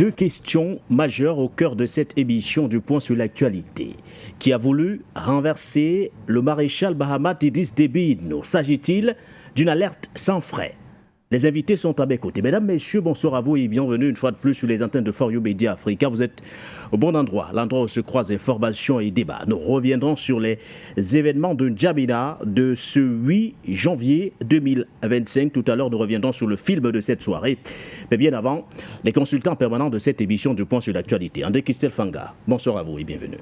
Deux questions majeures au cœur de cette émission du Point sur l'actualité. Qui a voulu renverser le maréchal Mahamat Idriss Déby Itno? S'agit-il d'une alerte sans frais? Les invités sont à mes côtés. Mesdames, messieurs, bonsoir à vous et bienvenue une fois de plus sur les antennes de For You Media Africa. Vous êtes au bon endroit, l'endroit où se croisent informations et débats. Nous reviendrons sur les événements de N'Djamena de ce 8 janvier 2025. Tout à l'heure, nous reviendrons sur le film de cette soirée. Mais bien avant, les consultants permanents de cette émission du Point sur l'actualité. André Christelle Fanga, bonsoir à vous et bienvenue.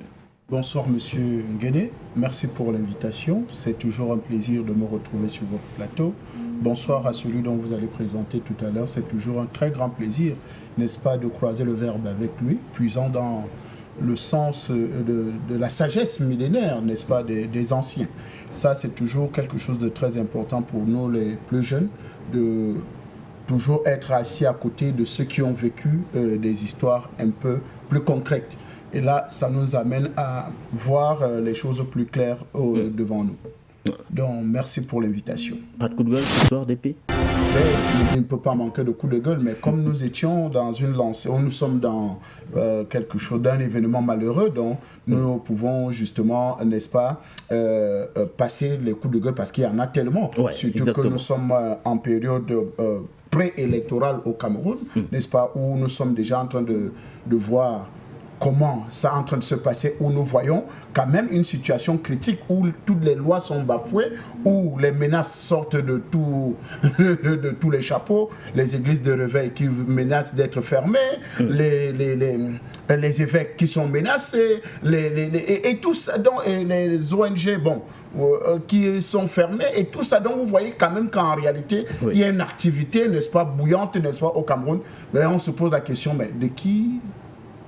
Bonsoir Monsieur Nguéné, merci pour l'invitation. C'est toujours un plaisir de me retrouver sur votre plateau. Bonsoir à celui dont vous allez présenter tout à l'heure. C'est toujours un très grand plaisir, n'est-ce pas, de croiser le verbe avec lui, puisant dans le sens de la sagesse millénaire, n'est-ce pas, des anciens. Ça, c'est toujours quelque chose de très important pour nous, les plus jeunes, de toujours être assis à côté de ceux qui ont vécu des histoires un peu plus concrètes. Et là, ça nous amène à voir les choses plus claires devant nous. Donc, merci pour l'invitation. Pas de coup de gueule ce soir, DP? Il ne peut pas manquer de coup de gueule, mais comme nous étions dans une lancée, nous sommes dans quelque chose, d'un événement malheureux, donc nous pouvons justement, n'est-ce pas, passer les coups de gueule parce qu'il y en a tellement. Ouais, surtout exactement. que nous sommes en période préélectorale au Cameroun, n'est-ce pas, où nous sommes déjà en train de voir comment ça est en train de se passer, où nous voyons quand même une situation critique où toutes les lois sont bafouées, où les menaces sortent de tous les chapeaux, les églises de réveil qui menacent d'être fermées, les évêques qui sont menacés, et tout ça, donc, et les ONG qui sont fermées, et tout ça. Donc vous voyez quand même qu'en réalité, il y a une activité, n'est-ce pas, bouillante, n'est-ce pas, au Cameroun. Mais on se pose la question, mais de qui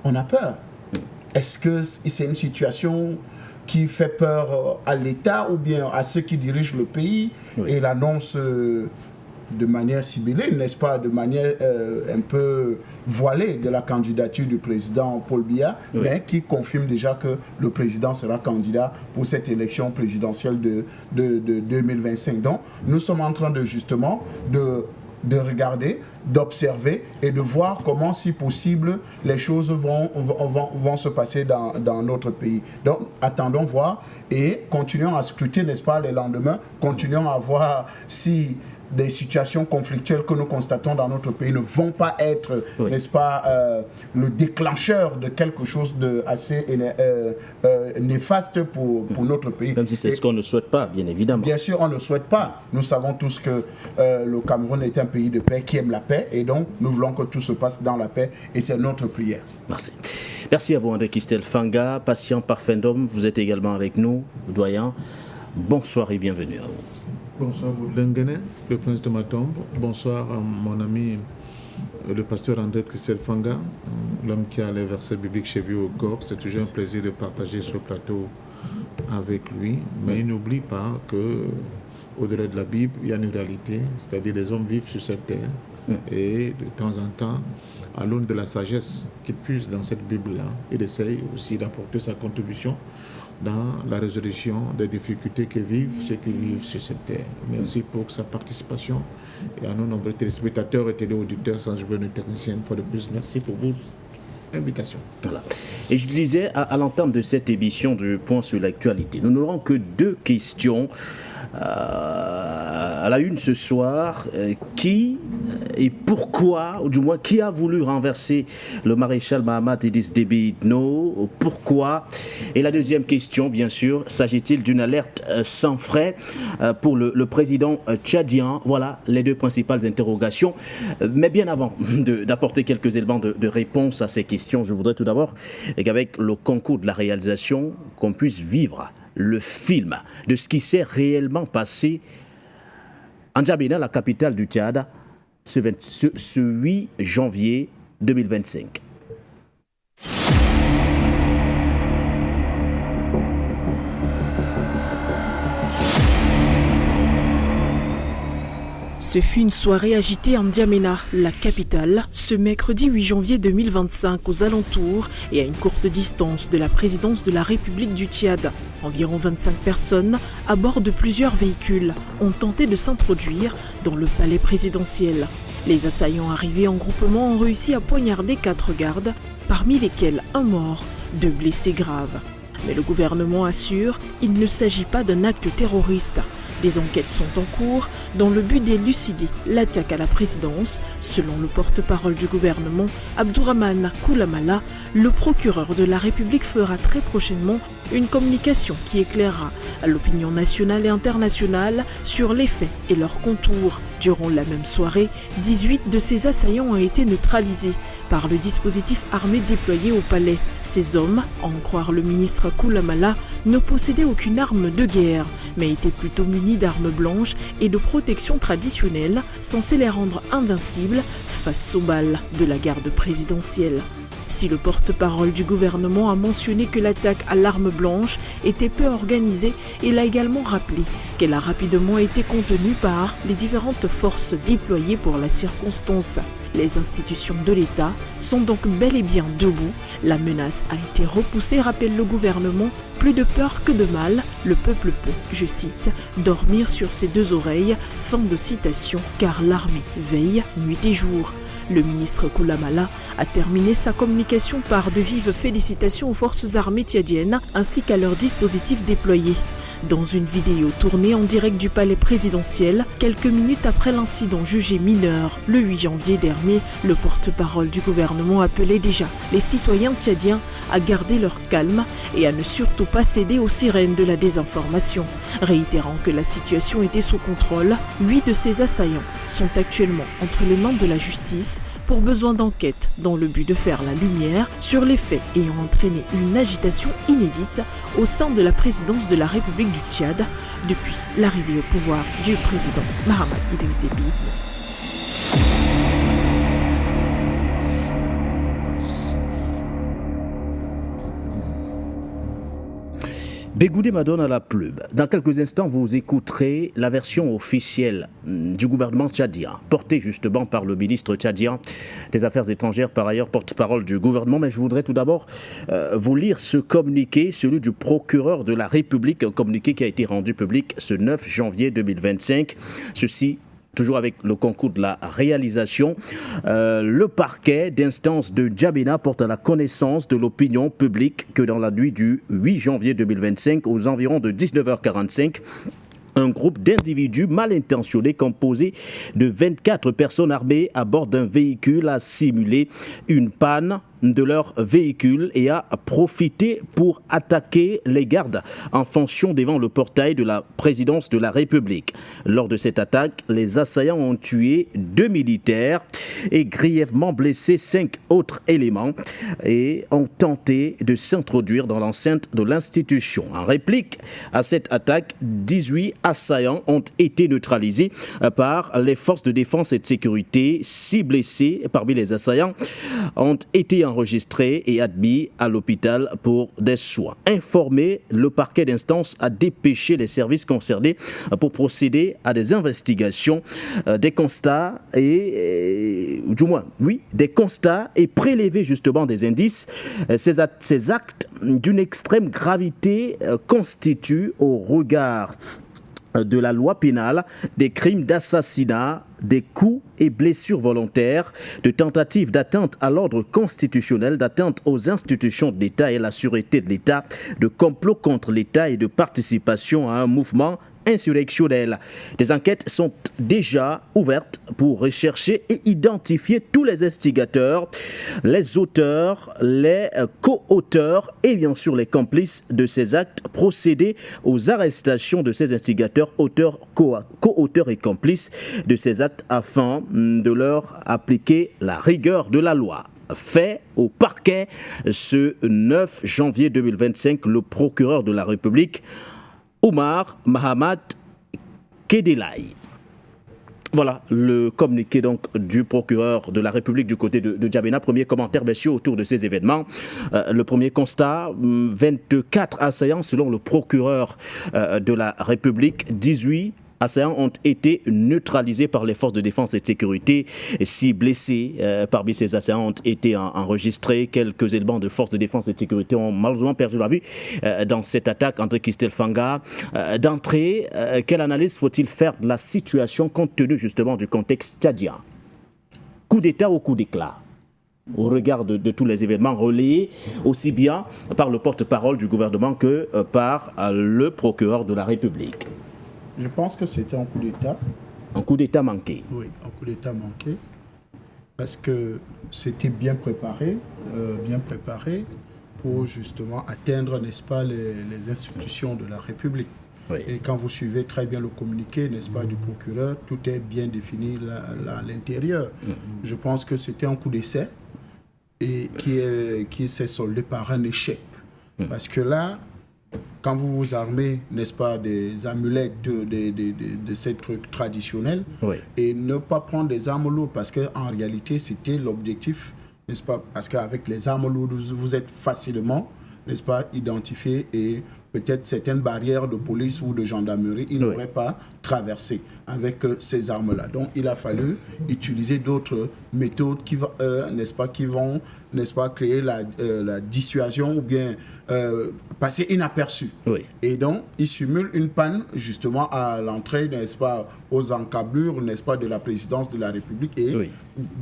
on a peur? Est-ce que c'est une situation qui fait peur à l'État ou bien à ceux qui dirigent le pays? Et l'annonce de manière ciblée, n'est-ce pas, de manière un peu voilée de la candidature du président Paul Biya, mais qui confirme déjà que le président sera candidat pour cette élection présidentielle de 2025. Donc, nous sommes en train de justement de regarder, d'observer et de voir comment, si possible, les choses vont se passer dans notre pays. Donc, attendons voir et continuons à scruter, n'est-ce pas, les lendemains, continuons à voir si des situations conflictuelles que nous constatons dans notre pays ne vont pas être, n'est-ce pas, le déclencheur de quelque chose de assez néfaste pour notre pays. Même si c'est ce qu'on ne souhaite pas, bien évidemment. Bien sûr, on ne souhaite pas. Nous savons tous que le Cameroun est un pays de paix qui aime la paix et donc nous voulons que tout se passe dans la paix et c'est notre prière. Merci. Merci à vous, André Christelle Fanga, patient parfendum. Vous êtes également avec nous, doyen. Bonsoir et bienvenue à vous. Bonsoir, Nguéné, le prince de Matombe. Bonsoir à mon ami, le pasteur André Christelle Fanga, l'homme qui a les versets bibliques chevillés au corps. C'est toujours un plaisir de partager ce plateau avec lui. Mais il n'oublie pas que au-delà de la Bible, il y a une réalité, c'est-à-dire les hommes vivent sur cette terre. Et de temps en temps, à l'aune de la sagesse qu'il puise dans cette Bible-là, il essaye aussi d'apporter sa contribution dans la résolution des difficultés que vivent ceux qui vivent sur cette terre. Merci pour sa participation et à nos nombreux téléspectateurs et téléauditeurs, sans oublier nos techniciens, une fois de plus, merci pour votre invitation. Voilà. Et je disais à l'entame de cette émission du Point sur l'actualité, nous n'aurons que deux questions à la une ce soir. Qui et pourquoi, ou du moins qui a voulu renverser le maréchal Mahamat Idriss Déby Itno? Pourquoi? Et la deuxième question, bien sûr, s'agit-il d'une alerte sans frais pour le président tchadien? Voilà les deux principales interrogations. Mais bien avant d'apporter quelques éléments de réponse à ces questions, je voudrais tout d'abord qu'avec le concours de la réalisation, qu'on puisse vivre le film de ce qui s'est réellement passé en N'Djamena, la capitale du Tchad, ce 8 janvier 2025. Ce fut une soirée agitée en N'Djamena, la capitale, ce mercredi 8 janvier 2025 aux alentours et à une courte distance de la présidence de la République du Tchad. Environ 25 personnes, à bord de plusieurs véhicules, ont tenté de s'introduire dans le palais présidentiel. Les assaillants arrivés en groupement ont réussi à poignarder 4 gardes, parmi lesquels un mort, 2 blessés graves. Mais le gouvernement assure qu'il ne s'agit pas d'un acte terroriste. Des enquêtes sont en cours dans le but d'élucider l'attaque à la présidence. Selon le porte-parole du gouvernement, Abdourahmane Koulamala, le procureur de la République fera très prochainement une communication qui éclairera l'opinion nationale et internationale sur les faits et leurs contours. Durant la même soirée, 18 de ces assaillants ont été neutralisés par le dispositif armé déployé au palais. Ces hommes, à en croire le ministre Koulamala, ne possédaient aucune arme de guerre, mais étaient plutôt munis d'armes blanches et de protection traditionnelle, censées les rendre invincibles face aux balles de la garde présidentielle. Si le porte-parole du gouvernement a mentionné que l'attaque à l'arme blanche était peu organisée, il a également rappelé qu'elle a rapidement été contenue par les différentes forces déployées pour la circonstance. Les institutions de l'État sont donc bel et bien debout. La menace a été repoussée, rappelle le gouvernement. Plus de peur que de mal, le peuple peut, je cite, dormir sur ses 2 oreilles, fin de citation, car l'armée veille nuit et jour. Le ministre Koulamala a terminé sa communication par de vives félicitations aux forces armées tchadiennes ainsi qu'à leurs dispositifs déployés. Dans une vidéo tournée en direct du palais présidentiel, quelques minutes après l'incident jugé mineur, le 8 janvier dernier, le porte-parole du gouvernement appelait déjà les citoyens tchadiens à garder leur calme et à ne surtout pas céder aux sirènes de la désinformation. Réitérant que la situation était sous contrôle, 8 de ces assaillants sont actuellement entre les mains de la justice pour besoin d'enquête dans le but de faire la lumière sur les faits ayant entraîné une agitation inédite au sein de la présidence de la République du Tchad depuis l'arrivée au pouvoir du président Mahamat Idriss Déby Itno. Bégoudé Madone à la pub. Dans quelques instants, vous écouterez la version officielle du gouvernement tchadien, portée justement par le ministre tchadien des Affaires étrangères, par ailleurs porte-parole du gouvernement. Mais je voudrais tout d'abord vous lire ce communiqué, celui du procureur de la République, un communiqué qui a été rendu public ce 9 janvier 2025. Ceci toujours avec le concours de la réalisation, le parquet d'instance de N'Djamena porte à la connaissance de l'opinion publique que dans la nuit du 8 janvier 2025, aux environs de 19h45, un groupe d'individus mal intentionnés composé de 24 personnes armées à bord d'un véhicule a simulé une panne de leur véhicule et a profité pour attaquer les gardes en fonction devant le portail de la présidence de la République. Lors de cette attaque, les assaillants ont tué 2 militaires et grièvement blessé 5 autres éléments et ont tenté de s'introduire dans l'enceinte de l'institution. En réplique à cette attaque, 18 assaillants ont été neutralisés par les forces de défense et de sécurité. 6 blessés parmi les assaillants ont été enregistrés et admis à l'hôpital pour des soins. Informé, le parquet d'instance a dépêché les services concernés pour procéder à des investigations, des constats des constats et prélever justement des indices. Ces actes d'une extrême gravité constituent au regard de la loi pénale des crimes d'assassinat, des coups et blessures volontaires, de tentatives d'atteinte à l'ordre constitutionnel, d'atteinte aux institutions de l'État et à la sûreté de l'État, de complot contre l'État et de participation à un mouvement insurrectionnel. Des enquêtes sont déjà ouvertes pour rechercher et identifier tous les instigateurs, les auteurs, les co-auteurs et bien sûr les complices de ces actes, procéder aux arrestations de ces instigateurs, auteurs, co-auteurs et complices de ces actes afin de leur appliquer la rigueur de la loi. Fait au parquet ce 9 janvier 2025, le procureur de la République Oumar Mahamat Kedelai. Voilà le communiqué donc du procureur de la République du côté de N'Djamena. Premier commentaire, messieurs, autour de ces événements. Le premier constat, 24 assaillants selon le procureur de la République, 18 assaillants ont été neutralisés par les forces de défense et de sécurité. 6 blessés parmi ces assaillants ont été enregistrés. Quelques éléments de forces de défense et de sécurité ont malheureusement perdu la vue dans cette attaque. André Kistel Fanga, d'entrée, quelle analyse faut-il faire de la situation compte tenu justement du contexte tchadien? coup d'État ou coup d'éclat au regard de tous les événements relayés aussi bien par le porte-parole du gouvernement que par le procureur de la République. Je pense que c'était un coup d'État. Un coup d'État manqué. Oui, un coup d'État manqué. Parce que c'était bien préparé pour justement atteindre, n'est-ce pas, les institutions de la République. Oui. Et quand vous suivez très bien le communiqué, n'est-ce pas, du procureur, tout est bien défini à l'intérieur. Je pense que c'était un coup d'essai et qui s'est soldé par un échec. Parce que là, quand vous vous armez, n'est-ce pas, des amulettes de ces trucs traditionnels, oui. et ne pas prendre des armes lourdes, parce qu'en réalité, c'était l'objectif, n'est-ce pas, parce qu'avec les armes lourdes, vous êtes facilement, n'est-ce pas, identifié et peut-être certaines barrières de police ou de gendarmerie, ils n'auraient pas traversé avec ces armes-là. Donc, il a fallu utiliser d'autres méthodes qui, n'est-ce pas, qui vont, n'est-ce pas, créer la dissuasion ou bien passer inaperçu. Oui. Et donc, il simule une panne justement à l'entrée, n'est-ce pas, aux encablures, n'est-ce pas, de la présidence de la République et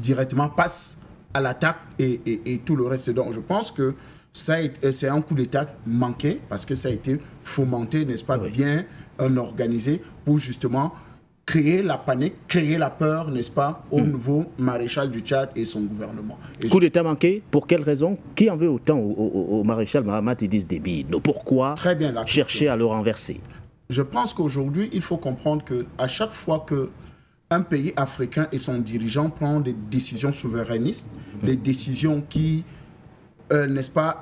directement passe à l'attaque et tout le reste. Donc, je pense que c'est un coup d'État manqué parce que ça a été fomenté, n'est-ce pas, bien organisé pour justement créer la panique, créer la peur, n'est-ce pas, au nouveau maréchal du Tchad et son gouvernement. Coup d'État manqué, pour quelle raison? Qui en veut autant au maréchal Mahamat Idriss Déby? Pourquoi chercher à le renverser? Je pense qu'aujourd'hui, il faut comprendre qu'à chaque fois qu'un pays africain et son dirigeant prend des décisions souverainistes, des décisions qui n'est-ce pas,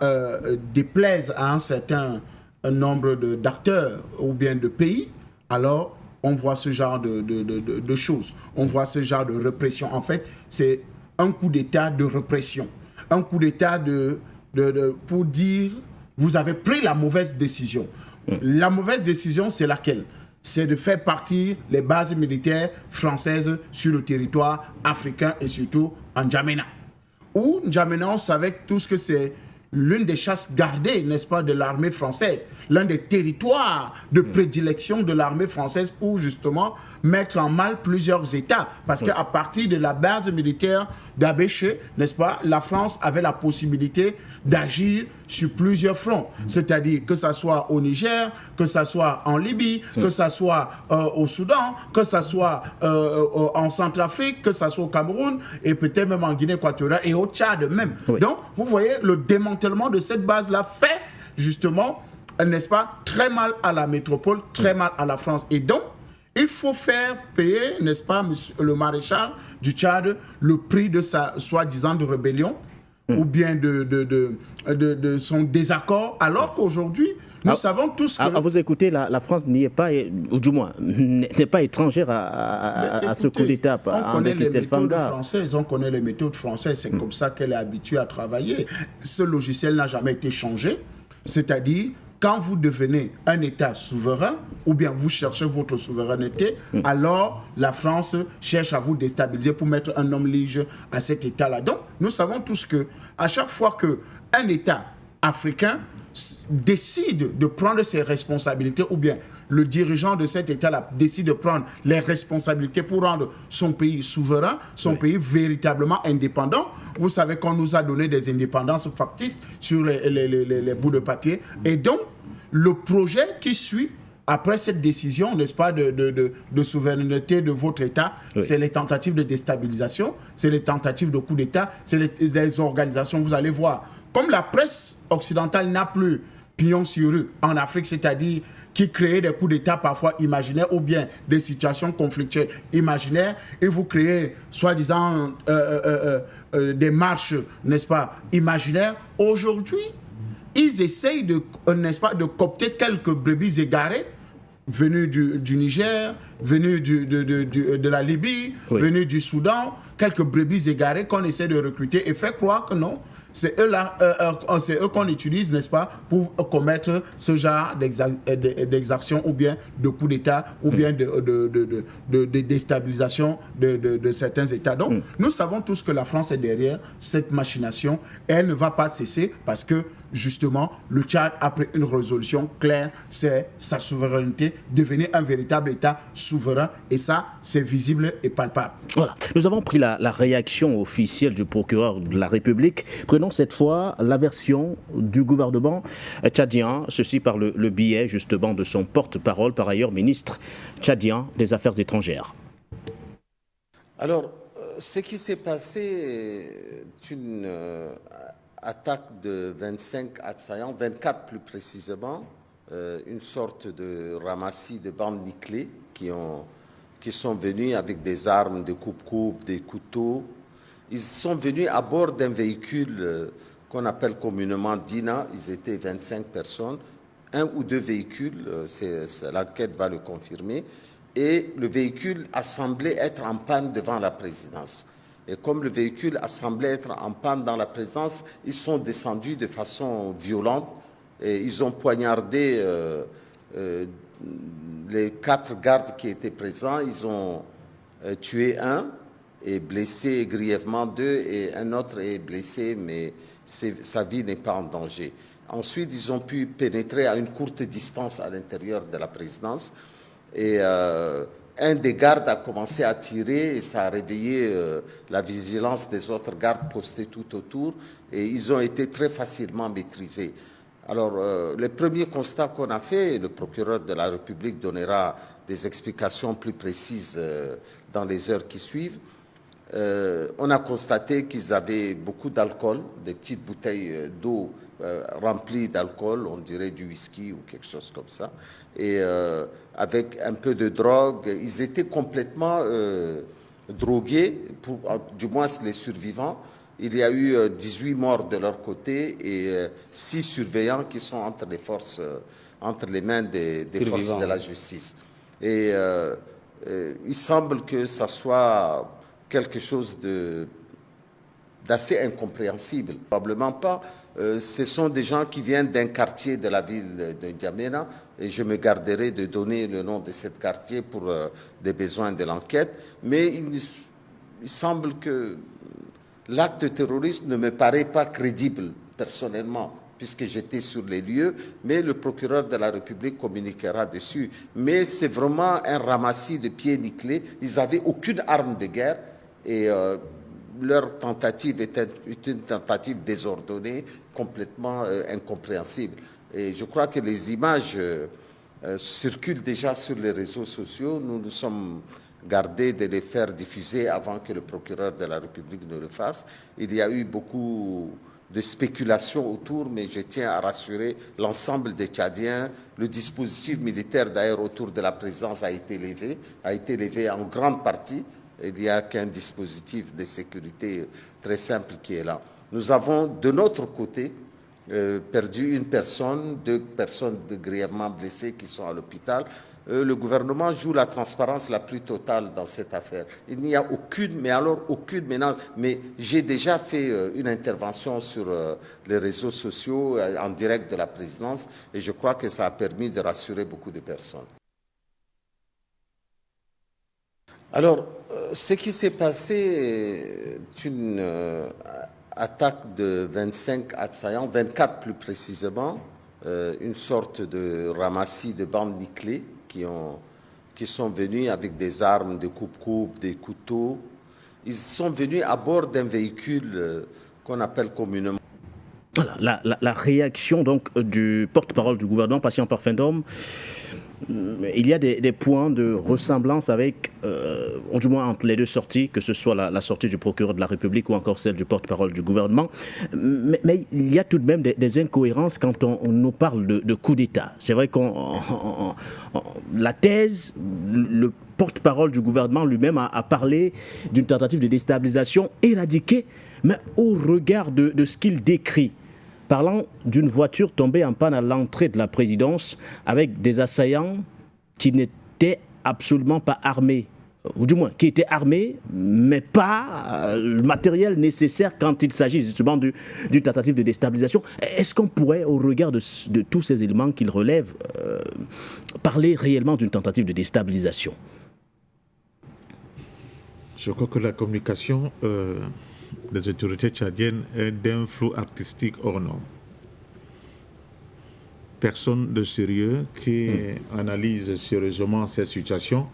déplaise à un certain nombre d'acteurs ou bien de pays, alors on voit ce genre de choses. On voit ce genre de répression. En fait, c'est un coup d'État de répression. Un coup d'État pour dire, vous avez pris la mauvaise décision. La mauvaise décision, c'est laquelle? C'est de faire partir les bases militaires françaises sur le territoire africain et surtout en N'Djamena. Où N'Djamena, on savait tous que c'est l'une des chasses gardées, n'est-ce pas, de l'armée française, l'un des territoires de prédilection de l'armée française pour justement mettre en mal plusieurs États. Parce qu'à partir de la base militaire d'Abéché, n'est-ce pas, la France avait la possibilité d'agir sur plusieurs fronts. C'est-à-dire que ça soit au Niger, que ça soit en Libye, que ça soit au Soudan, que ça soit en Centrafrique, que ça soit au Cameroun et peut-être même en Guinée équatoriale et au Tchad même. Donc, vous voyez, le démantèlement de cette base-là fait justement, n'est-ce pas, très mal à la métropole, très mal à la France. Et donc, il faut faire payer, n'est-ce pas, le maréchal du Tchad, le prix de sa soi-disant de rébellion ou bien de son désaccord, alors qu'aujourd'hui, nous savons tous que... À vous écouter, la France n'y est pas, ou du moins, n'est pas étrangère à ce coup d'État. On connaît les méthodes françaises, on connaît les méthodes françaises, c'est comme ça qu'elle est habituée à travailler. Ce logiciel n'a jamais été changé, c'est-à-dire... Quand vous devenez un État souverain, ou bien vous cherchez votre souveraineté, alors la France cherche à vous déstabiliser pour mettre un homme lige à cet État-là. Donc, nous savons tous qu'à chaque fois qu'un État africain décide de prendre ses responsabilités, ou bien le dirigeant de cet État-là décide de prendre les responsabilités pour rendre son pays souverain, son pays véritablement indépendant. Vous savez qu'on nous a donné des indépendances factices sur les bouts de papier. Et donc, le projet qui suit après cette décision, n'est-ce pas, de souveraineté de votre État, c'est les tentatives de déstabilisation, c'est les tentatives de coup d'État, c'est les organisations. Vous allez voir, comme la presse occidentale n'a plus pignon sur rue en Afrique, c'est-à-dire qui créent des coups d'État parfois imaginaires ou bien des situations conflictuelles imaginaires, et vous créez soi-disant des marches, n'est-ce pas, imaginaires. Aujourd'hui, ils essayent n'est-ce pas, de coopter quelques brebis égarées venus du Niger, venus de la Libye, venus du Soudan, quelques brebis égarées qu'on essaie de recruter et faire croire que non, c'est eux qu'on utilise, n'est-ce pas, pour commettre ce genre d'exactions ou bien de coups d'État ou bien de déstabilisation de certains États. Donc, nous savons tous que la France est derrière cette machination et elle ne va pas cesser parce que justement, le Tchad, après une résolution claire, c'est sa souveraineté, devenir un véritable État souverain. Et ça, c'est visible et palpable. Voilà. Nous avons pris la réaction officielle du procureur de la République. Prenons cette fois la version du gouvernement tchadien, ceci par le biais justement de son porte-parole, par ailleurs ministre tchadien des Affaires étrangères. Alors, ce qui s'est passé est une attaque de 25 assaillants, 24 plus précisément, une sorte de ramassis de bandes nickelées qui sont venus avec des armes, des coupe-coupe, des couteaux. Ils sont venus à bord d'un véhicule qu'on appelle communément Dina. Ils étaient 25 personnes, un ou deux véhicules, l'enquête va le confirmer. Et le véhicule a semblé être en panne devant la présidence. Et comme le véhicule a semblé être en panne dans la présidence, ils sont descendus de façon violente et ils ont poignardé les 4 gardes qui étaient présents. Ils ont tué un et blessé grièvement 2 et un autre est blessé, mais sa vie n'est pas en danger. Ensuite, ils ont pu pénétrer à une courte distance à l'intérieur de la présidence. Et un des gardes a commencé à tirer et ça a réveillé la vigilance des autres gardes postés tout autour et ils ont été très facilement maîtrisés. Alors, le premier constat qu'on a fait, le procureur de la République donnera des explications plus précises dans les heures qui suivent. On a constaté qu'ils avaient beaucoup d'alcool, des petites bouteilles d'eau remplies d'alcool, on dirait du whisky ou quelque chose comme ça, et avec un peu de drogue. Ils étaient complètement drogués, du moins les survivants. Il y a eu 18 morts de leur côté et 6 surveillants qui sont entre les mains des forces de la justice. Et il semble que ça soit quelque chose d'assez incompréhensible. Probablement pas. Ce sont des gens qui viennent d'un quartier de la ville de N'Djamena et je me garderai de donner le nom de ce quartier pour des besoins de l'enquête. Mais il semble que l'acte terroriste ne me paraît pas crédible personnellement, puisque j'étais sur les lieux, mais le procureur de la République communiquera dessus. Mais c'est vraiment un ramassis de pieds nickelés. Ils n'avaient aucune arme de guerre et leur tentative était une tentative désordonnée, complètement incompréhensible. Et je crois que les images circulent déjà sur les réseaux sociaux. Nous nous sommes gardés de les faire diffuser avant que le procureur de la République ne le fasse. Il y a eu beaucoup de spéculations autour, mais je tiens à rassurer l'ensemble des Tchadiens. Le dispositif militaire, d'ailleurs, autour de la présidence a été levé en grande partie. Il n'y a qu'un dispositif de sécurité très simple qui est là. Nous avons, de notre côté, perdu une personne, 2 personnes grièvement blessées qui sont à l'hôpital. Le gouvernement joue la transparence la plus totale dans cette affaire. Il n'y a aucune menace. Mais j'ai déjà fait une intervention sur les réseaux sociaux en direct de la présidence et je crois que ça a permis de rassurer beaucoup de personnes. Alors, ce qui s'est passé est une attaque de 25 assaillants, 24 plus précisément, une sorte de ramassis de bandes nickelées qui sont venus avec des armes, des coupe-coupe, des couteaux. Ils sont venus à bord d'un véhicule qu'on appelle communément. Voilà, la réaction donc du porte-parole du gouvernement, Patient Parfendom. Il y a des points de ressemblance avec, du moins entre les deux sorties, que ce soit la sortie du procureur de la République ou encore celle du porte-parole du gouvernement. Mais il y a tout de même des incohérences quand on nous parle de coup d'État. C'est vrai la thèse, le porte-parole du gouvernement lui-même a parlé d'une tentative de déstabilisation éradiquée, mais au regard de ce qu'il décrit, parlant d'une voiture tombée en panne à l'entrée de la présidence avec des assaillants qui n'étaient absolument pas armés, ou du moins qui étaient armés, mais pas le matériel nécessaire quand il s'agit justement d'une tentative de déstabilisation. Est-ce qu'on pourrait, au regard de tous ces éléments qu'il relève, parler réellement d'une tentative de déstabilisation? Je crois que la communication des autorités tchadiennes est d'un flou artistique hors norme. personne de sérieux qui analyse sérieusement cette situation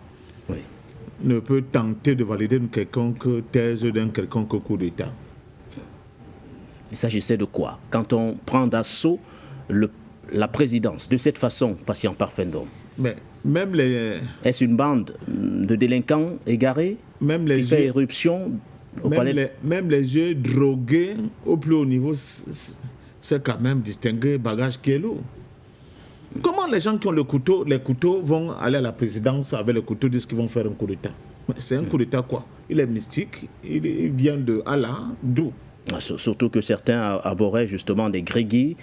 ne peut tenter de valider une quelconque thèse d'un quelconque coup d'État. Il s'agissait de quoi? Quand on prend d'assaut la présidence de cette façon, Patient Parfendom, mais même les... Est-ce une bande de délinquants égarés qui fait éruption au palais? Même les yeux drogués au plus haut niveau, c'est quand même distinguer bagage qui est lourd. Comment les gens qui ont les couteaux vont aller à la présidence avec le couteau, disent qu'ils vont faire un coup d'État? C'est un coup d'État quoi? Il est mystique, il vient de Allah, d'où? Surtout que certains abhorraient justement des gréguis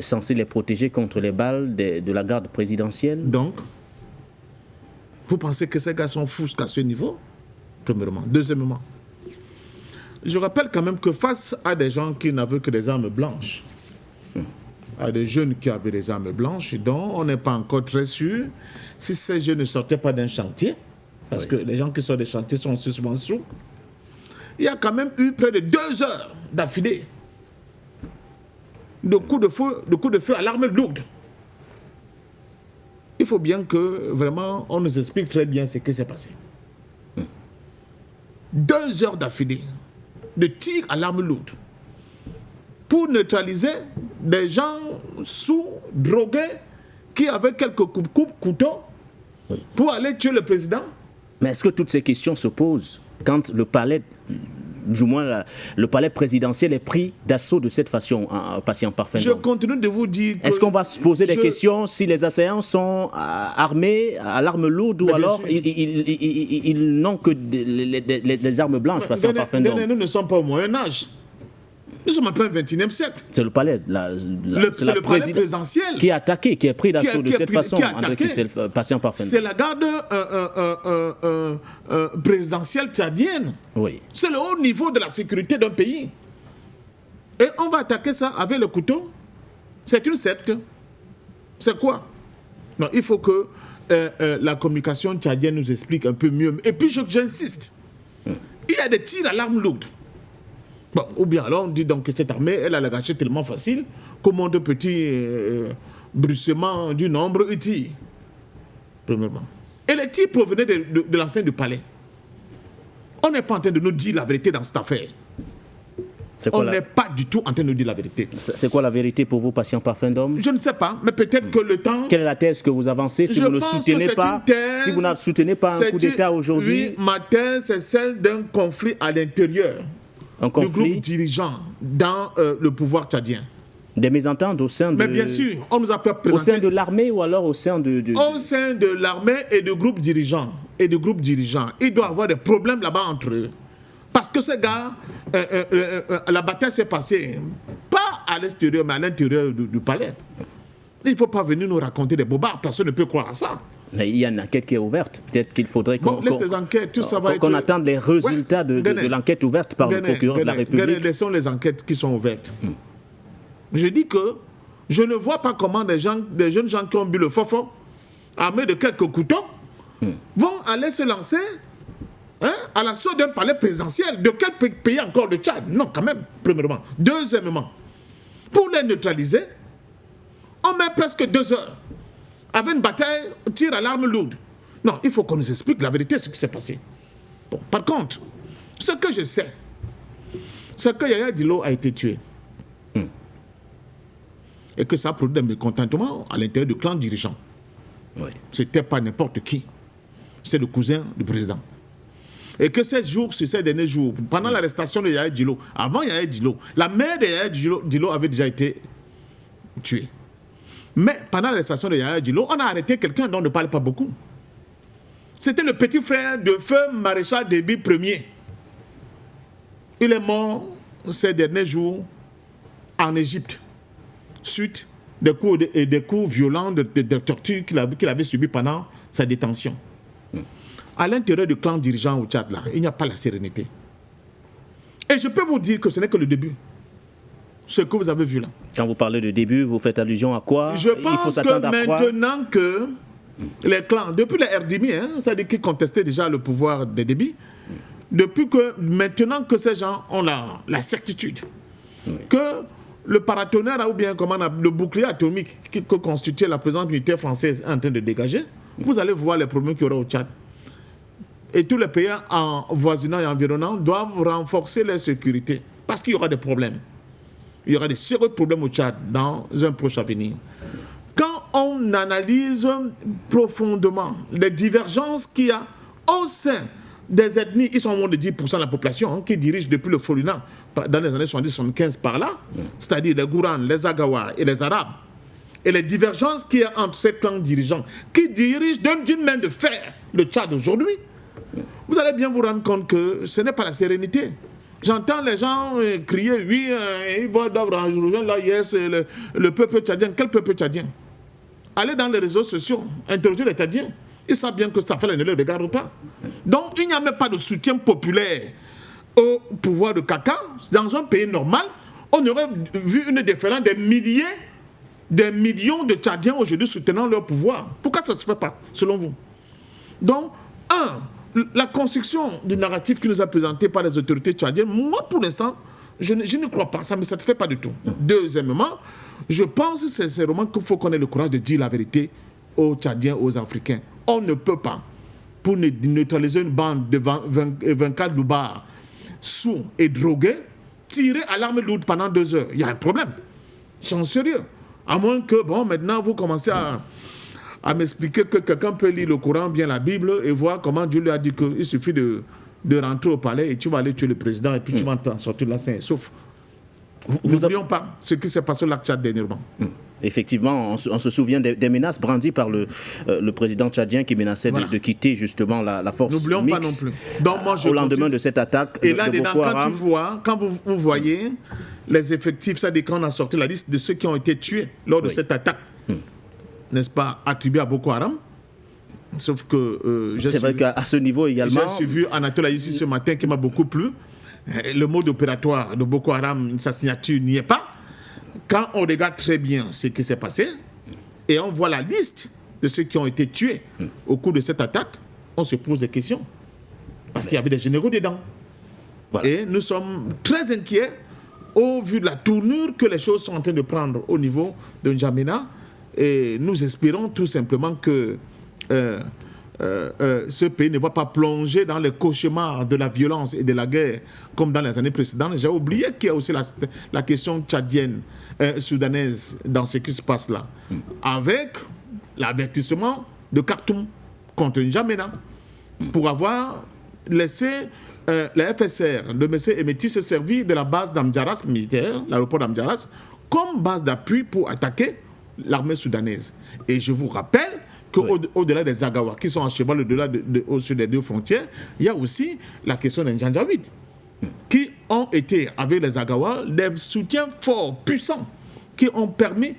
censés les protéger contre les balles de la garde présidentielle. Donc, vous pensez que ces gars sont fous qu'à ce niveau? Premièrement. Deuxièmement, je rappelle quand même que face à des gens qui n'avaient que des armes blanches, à des jeunes qui avaient des armes blanches, dont on n'est pas encore très sûr si ces jeunes ne sortaient pas d'un chantier, parce que les gens qui sortent des chantiers sont souvent sous. Il y a quand même eu près de 2 heures d'affilée de coups de feu à l'arme lourde. Il faut bien que vraiment on nous explique très bien ce qui s'est passé. 2 heures d'affilée de tirs à l'arme lourde pour neutraliser des gens sous, drogués, qui avaient quelques couteaux pour aller tuer le président. Mais est-ce que toutes ces questions se posent quand le palais, du moins le palais présidentiel est pris d'assaut de cette façon, Patient Parfendom? Je continue de vous dire que... Est-ce qu'on va se poser des questions si les assaillants sont armés à l'arme lourde ou alors ils n'ont que les armes blanches, Patient Parfendom? Nous ne sommes pas au Moyen-Âge. Nous sommes en plein 21e siècle. C'est le palais, c'est le palais présidentiel qui est attaqué, qui est pris d'assaut de cette façon, Patient Parfendom. C'est la garde présidentielle tchadienne. Oui. C'est le haut niveau de la sécurité d'un pays. Et on va attaquer ça avec le couteau. C'est une secte. C'est quoi? Non, il faut que la communication tchadienne nous explique un peu mieux. Et puis j'insiste. Il y a des tirs à l'arme lourde. Bon, ou bien alors on dit donc que cette armée, elle a la gâchette tellement facile qu'au moins de petits bruissements du nombre, ils tirent. Premièrement. Et les tirs provenaient de l'enceinte du palais. On n'est pas en train de nous dire la vérité dans cette affaire. On n'est pas du tout en train de nous dire la vérité. C'est quoi la vérité pour vous, Patient Parfendom? Je ne sais pas, mais peut-être que le temps... Quelle est la thèse que vous avancez si vous ne soutenez pas, si vous ne soutenez pas un coup d'État aujourd'hui? Oui, ma thèse, c'est celle d'un conflit à l'intérieur du groupe dirigeant dans le pouvoir tchadien. Des mésententes au sein de... Mais bien sûr, on nous a présenté... Au sein de l'armée ou alors au sein de... Au sein de l'armée et de groupes dirigeants. Il doit y avoir des problèmes là-bas entre eux. Parce que ces gars, la bataille s'est passée, pas à l'extérieur, mais à l'intérieur du palais. Il ne faut pas venir nous raconter des bobards, personne ne peut croire à ça. Mais il y a une enquête qui est ouverte. Peut-être qu'il faudrait qu'on attende les résultats de l'enquête ouverte par le procureur de la République. Laissons les enquêtes qui sont ouvertes. Je dis que je ne vois pas comment des jeunes gens qui ont bu le fofo, armés de quelques couteaux, vont aller se lancer à l'assaut d'un palais présidentiel. De quel pays encore? De Tchad? Non, quand même, premièrement. Deuxièmement, pour les neutraliser, on met presque 2 heures avec une bataille, tir à l'arme lourde. Non, il faut qu'on nous explique la vérité, ce qui s'est passé. Bon, par contre, ce que je sais, c'est que Yaya Dilo a été tué. Et que ça a produit des mécontentements à l'intérieur du clan dirigeant. Oui. C'était pas n'importe qui. C'est le cousin du président. Et que ces derniers jours, pendant l'arrestation de Yaya Dilo, avant Yaya Dilo, la mère de Yaya Dilo avait déjà été tuée. Mais pendant l'arrestation de Yaya Dilo, on a arrêté quelqu'un dont on ne parle pas beaucoup. C'était le petit frère de feu maréchal Déby Ier. Il est mort ces derniers jours en Égypte, suite des coups violents de torture qu'il avait subis pendant sa détention. À l'intérieur du clan dirigeant au Tchad, là, il n'y a pas la sérénité. Et je peux vous dire que ce n'est que le début. Ce que vous avez vu là. Quand vous parlez de début, vous faites allusion à quoi? Je pense que maintenant que les clans, depuis les Erdimi, c'est-à-dire qui contestaient déjà le pouvoir des Déby, depuis que maintenant que ces gens ont la certitude que le paratonnerre, ou bien comment le bouclier atomique que constituait la présente unité française est en train de dégager, vous allez voir les problèmes qu'il y aura au Tchad. Et tous les pays voisinants et environnants doivent renforcer leur sécurité parce qu'il y aura des problèmes. Il y aura des sérieux problèmes au Tchad dans un proche avenir. Quand on analyse profondément les divergences qu'il y a au sein des ethnies, ils sont au moins de 10% de la population qui dirigent depuis le Foluna dans les années 70-75 par là, c'est-à-dire les Gourans, les Agawa et les Arabes. Et les divergences qu'il y a entre ces clans dirigeants qui dirigent d'une main de fer le Tchad aujourd'hui, vous allez bien vous rendre compte que ce n'est pas la sérénité. J'entends les gens crier, oui, ils doivent rejoindre là, yes, le peuple tchadien. Quel peuple tchadien? Allez dans les réseaux sociaux, interrogez les Tchadiens. Ils savent bien que cette affaire ne les regarde pas. Donc, il n'y a même pas de soutien populaire au pouvoir de Kaka. Dans un pays normal, on aurait vu une déferlante des millions de Tchadiens aujourd'hui soutenant leur pouvoir. Pourquoi ça ne se fait pas, selon vous? Donc, la construction du narratif qui nous a présenté par les autorités tchadiennes, moi, pour l'instant, je ne crois pas. Ça ne me satisfait pas du tout. Deuxièmement, je pense sincèrement qu'il faut qu'on ait le courage de dire la vérité aux Tchadiens, aux Africains. On ne peut pas, pour neutraliser une bande de 24 loupards sourds et drogués, tirer à l'arme lourde pendant 2 heures. Il y a un problème. Ils sont sérieux. À moins que, bon, maintenant, vous commencez à m'expliquer que quelqu'un peut lire le Coran, bien la Bible, et voir comment Dieu lui a dit qu'il suffit de rentrer au palais et tu vas aller tuer le président et puis tu vas t'en sortir de là sain. Sauf, n'oublions pas ce qui s'est passé au lac Tchad dernièrement. Effectivement, on se souvient des menaces brandies par le président tchadien qui menaçait de quitter justement la force mixte. N'oublions pas non plus. Donc, moi, au lendemain de cette attaque. Et là, quand vous voyez les effectifs, ça dit qu'on a sorti la liste de ceux qui ont été tués lors de cette attaque, n'est-ce pas, attribué à Boko Haram. Sauf que c'est vrai qu'à ce niveau également. J'ai suivi Anatole ici ce matin qui m'a beaucoup plu. Le mode opératoire de Boko Haram, sa signature n'y est pas. Quand on regarde très bien ce qui s'est passé et on voit la liste de ceux qui ont été tués au cours de cette attaque, on se pose des questions. Parce qu'il y avait des généraux dedans. Voilà. Et nous sommes très inquiets au vu de la tournure que les choses sont en train de prendre au niveau de N'Djamena. Et nous espérons tout simplement que ce pays ne va pas plonger dans les cauchemars de la violence et de la guerre comme dans les années précédentes. J'ai oublié qu'il y a aussi la question tchadienne, soudanaise dans ce qui se passe là. Avec l'avertissement de Khartoum contre N'Djamena pour avoir laissé la FSR de M. Emeti se servir de la base d'Amdjaras militaire, l'aéroport d'Amdjaras, comme base d'appui pour attaquer l'armée soudanaise. Et je vous rappelle qu'au-delà des Agawa, qui sont en cheval au-dessus des deux frontières, il y a aussi la question des Janjaweed, qui ont été, avec les Agawa, des soutiens forts, puissants, qui ont permis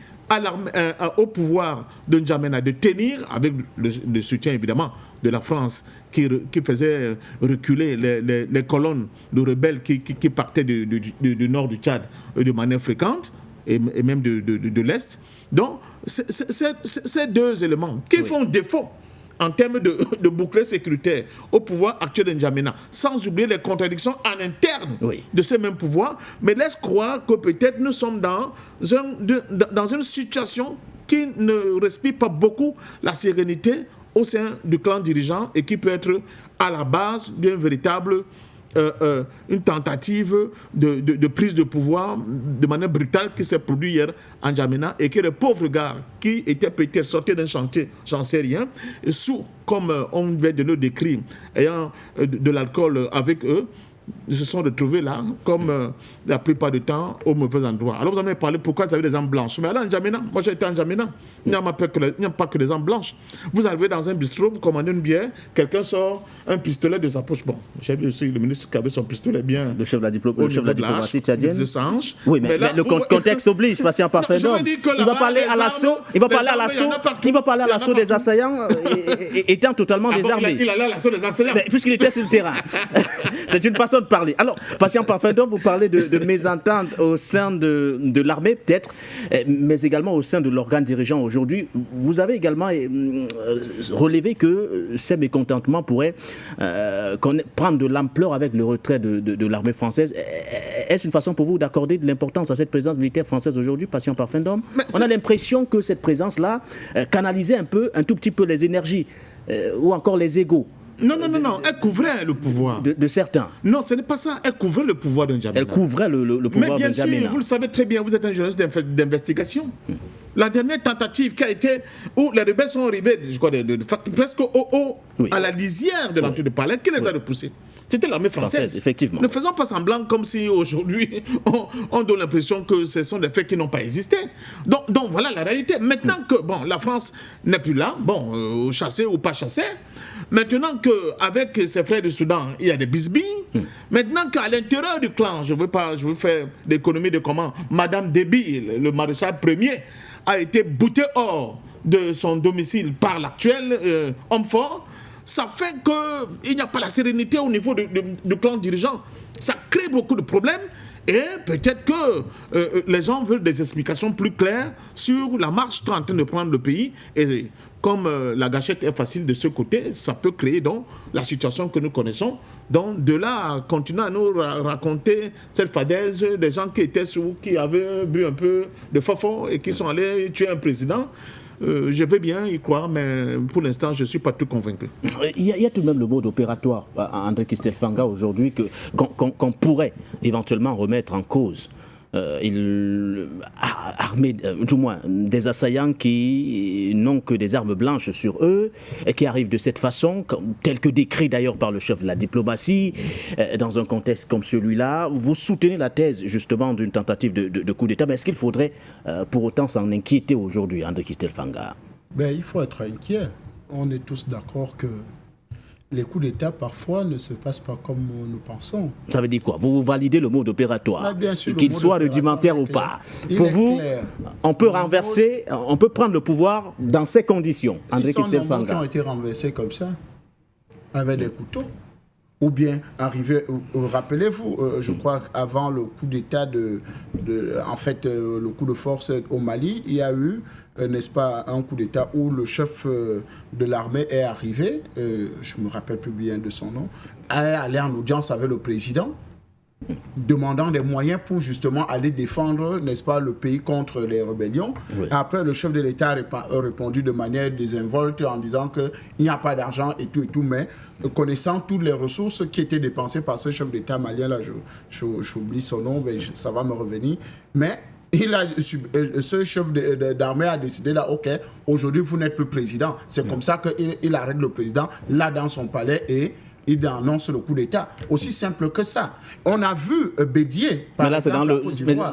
au pouvoir de N'Djamena de tenir, avec le soutien évidemment de la France, qui faisait reculer les colonnes de rebelles qui partaient du nord du Tchad de manière fréquente, et même de l'Est. Donc, ces deux éléments qui font défaut en termes de bouclier sécuritaire au pouvoir actuel de N'Djamena, sans oublier les contradictions en interne de ces mêmes pouvoirs, mais laisse croire que peut-être nous sommes dans une situation qui ne respire pas beaucoup la sérénité au sein du clan dirigeant et qui peut être à la base d'une véritable une tentative de prise de pouvoir de manière brutale qui s'est produite hier en N'Djamena et que les pauvres gars qui étaient peut-être sortis d'un chantier, j'en sais rien, sous, comme on vient de nous décrire, ayant de l'alcool avec eux, ils se sont retrouvés là, comme la plupart du temps, au mauvais endroit. Alors vous en avez parlé, pourquoi vous avez des âmes blanches? Mais alors en N'Djamena, moi j'ai été en N'Djamena, il n'y a pas que des âmes blanches. Vous arrivez dans un bistrot, vous commandez une bière, quelqu'un sort un pistolet de sa poche. Bon, j'ai vu aussi le ministre qui avait son pistolet bien. Le chef de la diplomatie tchadienne. Oui, mais le contexte oblige, patient parfait. Il va parler à l'assaut des assaillants étant totalement désarmé. Il allait à l'assaut des assaillants. Puisqu'il était sur le terrain. C'est une façon façon de parler. Alors, Patient Parfendon, vous parlez de mésentente au sein de l'armée, peut-être, mais également au sein de l'organe dirigeant aujourd'hui. Vous avez également relevé que ces mécontentements pourraient prendre de l'ampleur avec le retrait de l'armée française. Est-ce une façon pour vous d'accorder de l'importance à cette présence militaire française aujourd'hui, Patient Parfendon? On a l'impression que cette présence-là canalisait un tout petit peu les énergies ou encore les égos. Non, elle couvrait le pouvoir. De certains. Non, ce n'est pas ça, elle couvrait le pouvoir d'un N'Djamena. Elle couvrait le pouvoir d'un N'Djamena. Mais bien sûr, vous le savez très bien, vous êtes un journaliste d'investigation. La dernière tentative qui a été, où les rebelles sont arrivés, je crois, presque à la lisière de l'entrée de Palais, qui les a repoussés? C'était l'armée française. Effectivement. Ne faisons pas semblant comme si aujourd'hui on donne l'impression que ce sont des faits qui n'ont pas existé. Donc voilà la réalité. Maintenant que la France n'est plus là, chassée ou pas chassée, maintenant qu'avec ses frères du Soudan, il y a des bisbilles, maintenant qu'à l'intérieur du clan, je veux faire l'économie de comment Madame Déby, le maréchal premier, a été bouté hors de son domicile par l'actuel homme fort. Ça fait qu'il n'y a pas la sérénité au niveau du clan dirigeant. Ça crée beaucoup de problèmes et peut-être que les gens veulent des explications plus claires sur la marche qu'est en train de prendre le pays. Et comme la gâchette est facile de ce côté, ça peut créer donc la situation que nous connaissons. Donc de là à continuer à nous raconter cette fadaise des gens qui étaient qui avaient bu un peu de fafon et qui sont allés tuer un président. Je veux bien y croire, mais pour l'instant, je ne suis pas tout convaincu. Il y a tout de même le mode opératoire, André Kistelfanga, aujourd'hui, qu'on pourrait éventuellement remettre en cause. Armés, du moins, des assaillants qui n'ont que des armes blanches sur eux et qui arrivent de cette façon, tel que décrit d'ailleurs par le chef de la diplomatie, dans un contexte comme celui-là. Vous soutenez la thèse justement d'une tentative de coup d'État, mais est-ce qu'il faudrait pour autant s'en inquiéter aujourd'hui, André Kistelfanga? Il faut être inquiet. On est tous d'accord que les coups d'État, parfois, ne se passent pas comme nous pensons. Ça veut dire quoi? Vous validez le mode opératoire, qu'il soit rudimentaire ou pas. Pour vous, on peut renverser, on peut prendre le pouvoir dans ces conditions. André Kistelfanga. Qui ont été renversés comme ça, avec des couteaux. Ou bien arriver, rappelez-vous, je crois qu'avant le coup d'État, le coup de force au Mali, il y a eu, n'est-ce pas, un coup d'État où le chef de l'armée est arrivé, je ne me rappelle plus bien de son nom, est allé en audience avec le président, demandant des moyens pour justement aller défendre, n'est-ce pas, le pays contre les rébellions. Oui. Après, le chef de l'État a répondu de manière désinvolte en disant qu'il n'y a pas d'argent et tout, mais connaissant toutes les ressources qui étaient dépensées par ce chef d'État malien, là, j'oublie son nom, mais ça va me revenir, mais ce chef d'armée a décidé là, ok, aujourd'hui vous n'êtes plus président. C'est comme ça qu'il arrête le président là dans son palais et il annonce le coup d'État. Aussi simple que ça. On a vu Bédier, par exemple,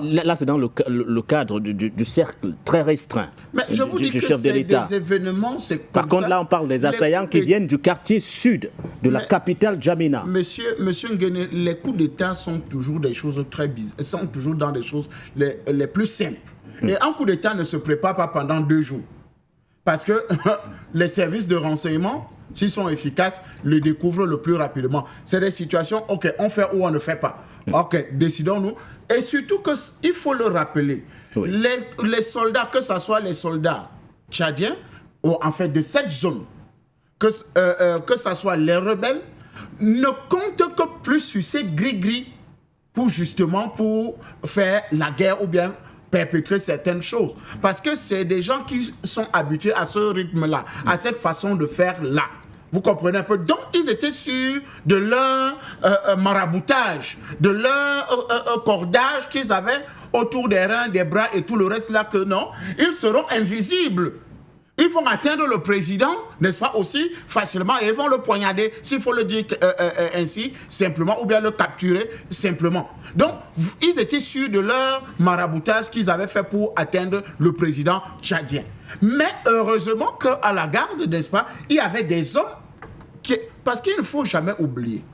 là, c'est dans le cadre du cercle très restreint je vous dis du que chef de l'État. Des événements, c'est comme Par contre, ça. Là, on parle des assaillants qui viennent du quartier sud de la capitale N'Djamena. Monsieur Nguéné, les coups d'État sont toujours des choses très bizarres. Sont toujours dans des choses les plus simples. Et un coup d'État ne se prépare pas pendant 2 jours. Parce que les services de renseignement, s'ils sont efficaces, le découvrent le plus rapidement. C'est des situations, ok, on fait ou on ne fait pas. Ok, décidons-nous. Et surtout qu'il faut le rappeler, les soldats, que ce soit les soldats tchadiens, ou en fait de cette zone, que ce soit les rebelles, ne comptent que plus sur ces gris-gris pour faire la guerre ou bien perpétrer certaines choses. Parce que c'est des gens qui sont habitués à ce rythme-là, à cette façon de faire-là. Vous comprenez un peu? Donc, ils étaient sûrs de leur maraboutage, de leur cordage qu'ils avaient autour des reins, des bras et tout le reste là, que non, ils seront invisibles. Ils vont atteindre le président, n'est-ce pas, aussi facilement, et ils vont le poignarder, s'il faut le dire ainsi, simplement, ou bien le capturer simplement. Donc, ils étaient sûrs de leur maraboutage qu'ils avaient fait pour atteindre le président tchadien. Mais heureusement qu'à la garde, n'est-ce pas, il y avait des hommes parce qu'il ne faut jamais oublier,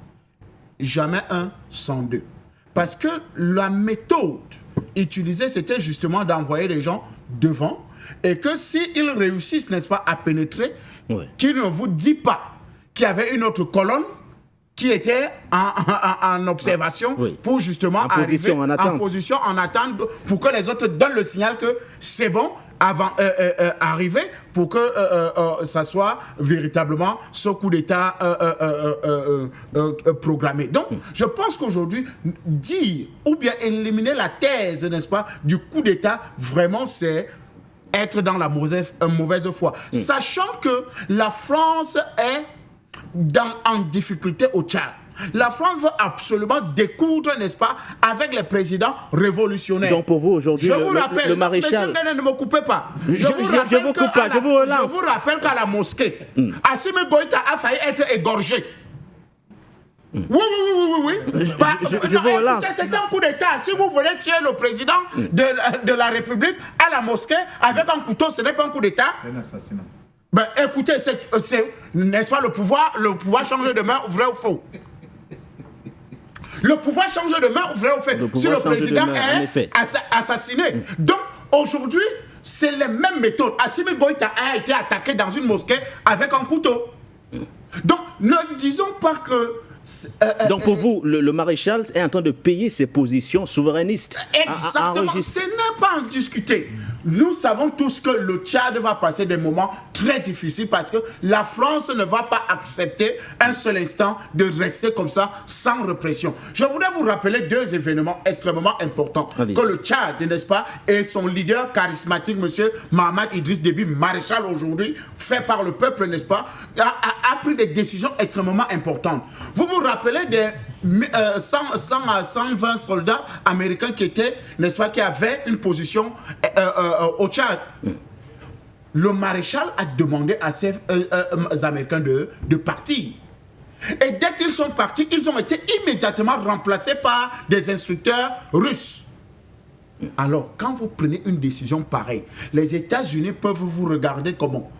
jamais un sans deux. Parce que la méthode utilisée, c'était justement d'envoyer les gens devant, et que s'ils réussissent, n'est-ce pas, à pénétrer, qu'ils ne vous disent pas qu'il y avait une autre colonne qui était en observation pour justement arriver en position en attente pour que les autres donnent le signal que c'est bon avant arriver pour que ça soit véritablement ce coup d'État programmé. Donc, je pense qu'aujourd'hui, dire ou bien éliminer la thèse, n'est-ce pas, du coup d'État, vraiment, c'est être dans la mauvaise foi. Sachant que la France est en difficulté au Tchad. La France veut absolument découdre, n'est-ce pas, avec les présidents révolutionnaires. Donc pour vous aujourd'hui, le maréchal... Monsieur, ne me coupez pas. Je vous coupe pas, je vous relance. Je vous rappelle qu'à la mosquée, Assimi Goïta a failli être égorgé. Oui. Je vous relance. C'est un coup d'État. Si vous voulez tuer le président de la République à la mosquée avec un couteau, ce n'est pas un coup d'État. C'est un assassinat. Ben, écoutez, n'est-ce pas le pouvoir change de main, vrai ou faux? Le pouvoir change de main, vrai ou faux? Si le président est assassiné. Donc, aujourd'hui, c'est les mêmes méthodes. Assimi Goïta a été attaqué dans une mosquée avec un couteau. Donc, ne disons pas que... Donc pour vous, le maréchal est en train de payer ses positions souverainistes. Exactement, ce n'est pas à se discuter. Nous savons tous que le Tchad va passer des moments très difficiles parce que la France ne va pas accepter un seul instant de rester comme ça sans répression. Je voudrais vous rappeler deux événements extrêmement importants. Que le Tchad, n'est-ce pas, et son leader charismatique, M. Mahamat Idriss Déby, maréchal aujourd'hui, fait par le peuple, n'est-ce pas, a pris des décisions extrêmement importantes. Vous vous rappelez des 100 à 120 soldats américains qui étaient, n'est-ce pas, qui avaient une position au Tchad. Le maréchal a demandé à ces Américains de partir. Et dès qu'ils sont partis, ils ont été immédiatement remplacés par des instructeurs russes. Alors, quand vous prenez une décision pareille, les États-Unis peuvent vous regarder comment?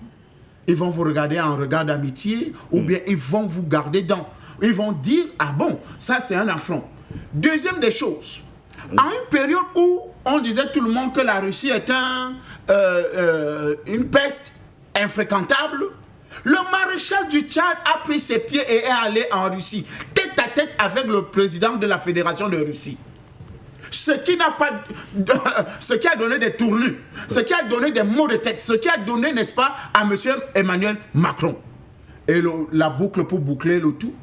Ils vont vous regarder en regard d'amitié ou bien ils vont vous garder dans... Ils vont dire, ah bon, ça c'est un affront. Deuxième des choses, en une période où on disait tout le monde que la Russie est une peste infréquentable, le maréchal du Tchad a pris ses pieds et est allé en Russie, tête à tête avec le président de la Fédération de Russie. Ce qui a donné des tournures, ce qui a donné des maux de tête, ce qui a donné, n'est-ce pas, à M. Emmanuel Macron. Et la boucle pour boucler le tout,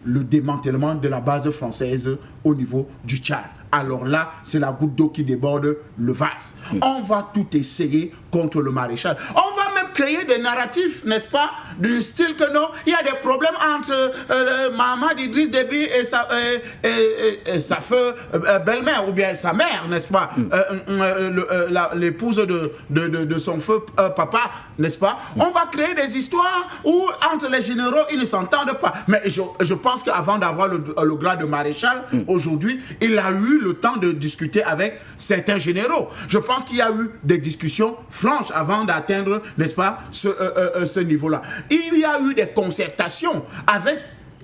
le démantèlement de la base française au niveau du Tchad. Alors là, c'est la goutte d'eau qui déborde le vase. On va tout essayer contre le maréchal. On va même créer des narratifs, n'est-ce pas, du style que non, il y a des problèmes entre Mahamat Idriss Déby et sa belle-mère, ou bien sa mère, n'est-ce pas, l'épouse de son feu papa, n'est-ce pas. On va créer des histoires où entre les généraux, ils ne s'entendent pas. Mais je pense qu'avant d'avoir le grade de maréchal, aujourd'hui, il a eu le temps de discuter avec certains généraux. Je pense qu'il y a eu des discussions franches avant d'atteindre, n'est-ce pas, ce niveau-là. Il y a eu des concertations avec